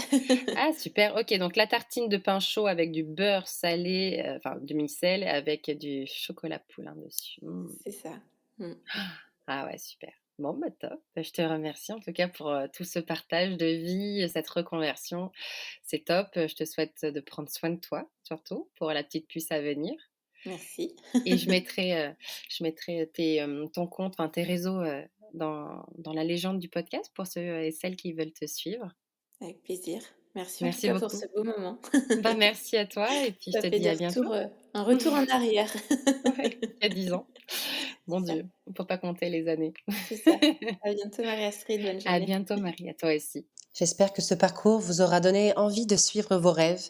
Ah super, OK, donc la tartine de pain chaud avec du beurre salé, enfin demi-sel avec du chocolat poulain dessus. Mmh. C'est ça. Mmh. Ah ouais, super. Bon, bah, top. Bah, je te remercie en tout cas pour, tout ce partage de vie, cette reconversion. C'est top, je te souhaite de prendre soin de toi, surtout pour la petite puce à venir Merci. et je mettrai ton compte, enfin tes réseaux, dans la légende du podcast pour ceux et celles qui veulent te suivre. Avec plaisir. Merci en tout Merci cas pour ce beaucoup. beau moment. Bah, merci à toi et puis je Ça te fait dis des à bientôt. retours, un retour en arrière. Ouais, il y a 10 ans. Mon C'est ça, Dieu, on peut pas compter les années. c'est ça. À bientôt Marie-Astrid, bonne À journée. bientôt Marie, à toi aussi. J'espère que ce parcours vous aura donné envie de suivre vos rêves,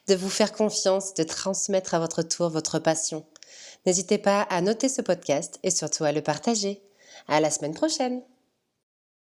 de vous faire confiance, de transmettre à votre tour votre passion. N'hésitez pas à noter ce podcast et surtout à le partager. À la semaine prochaine!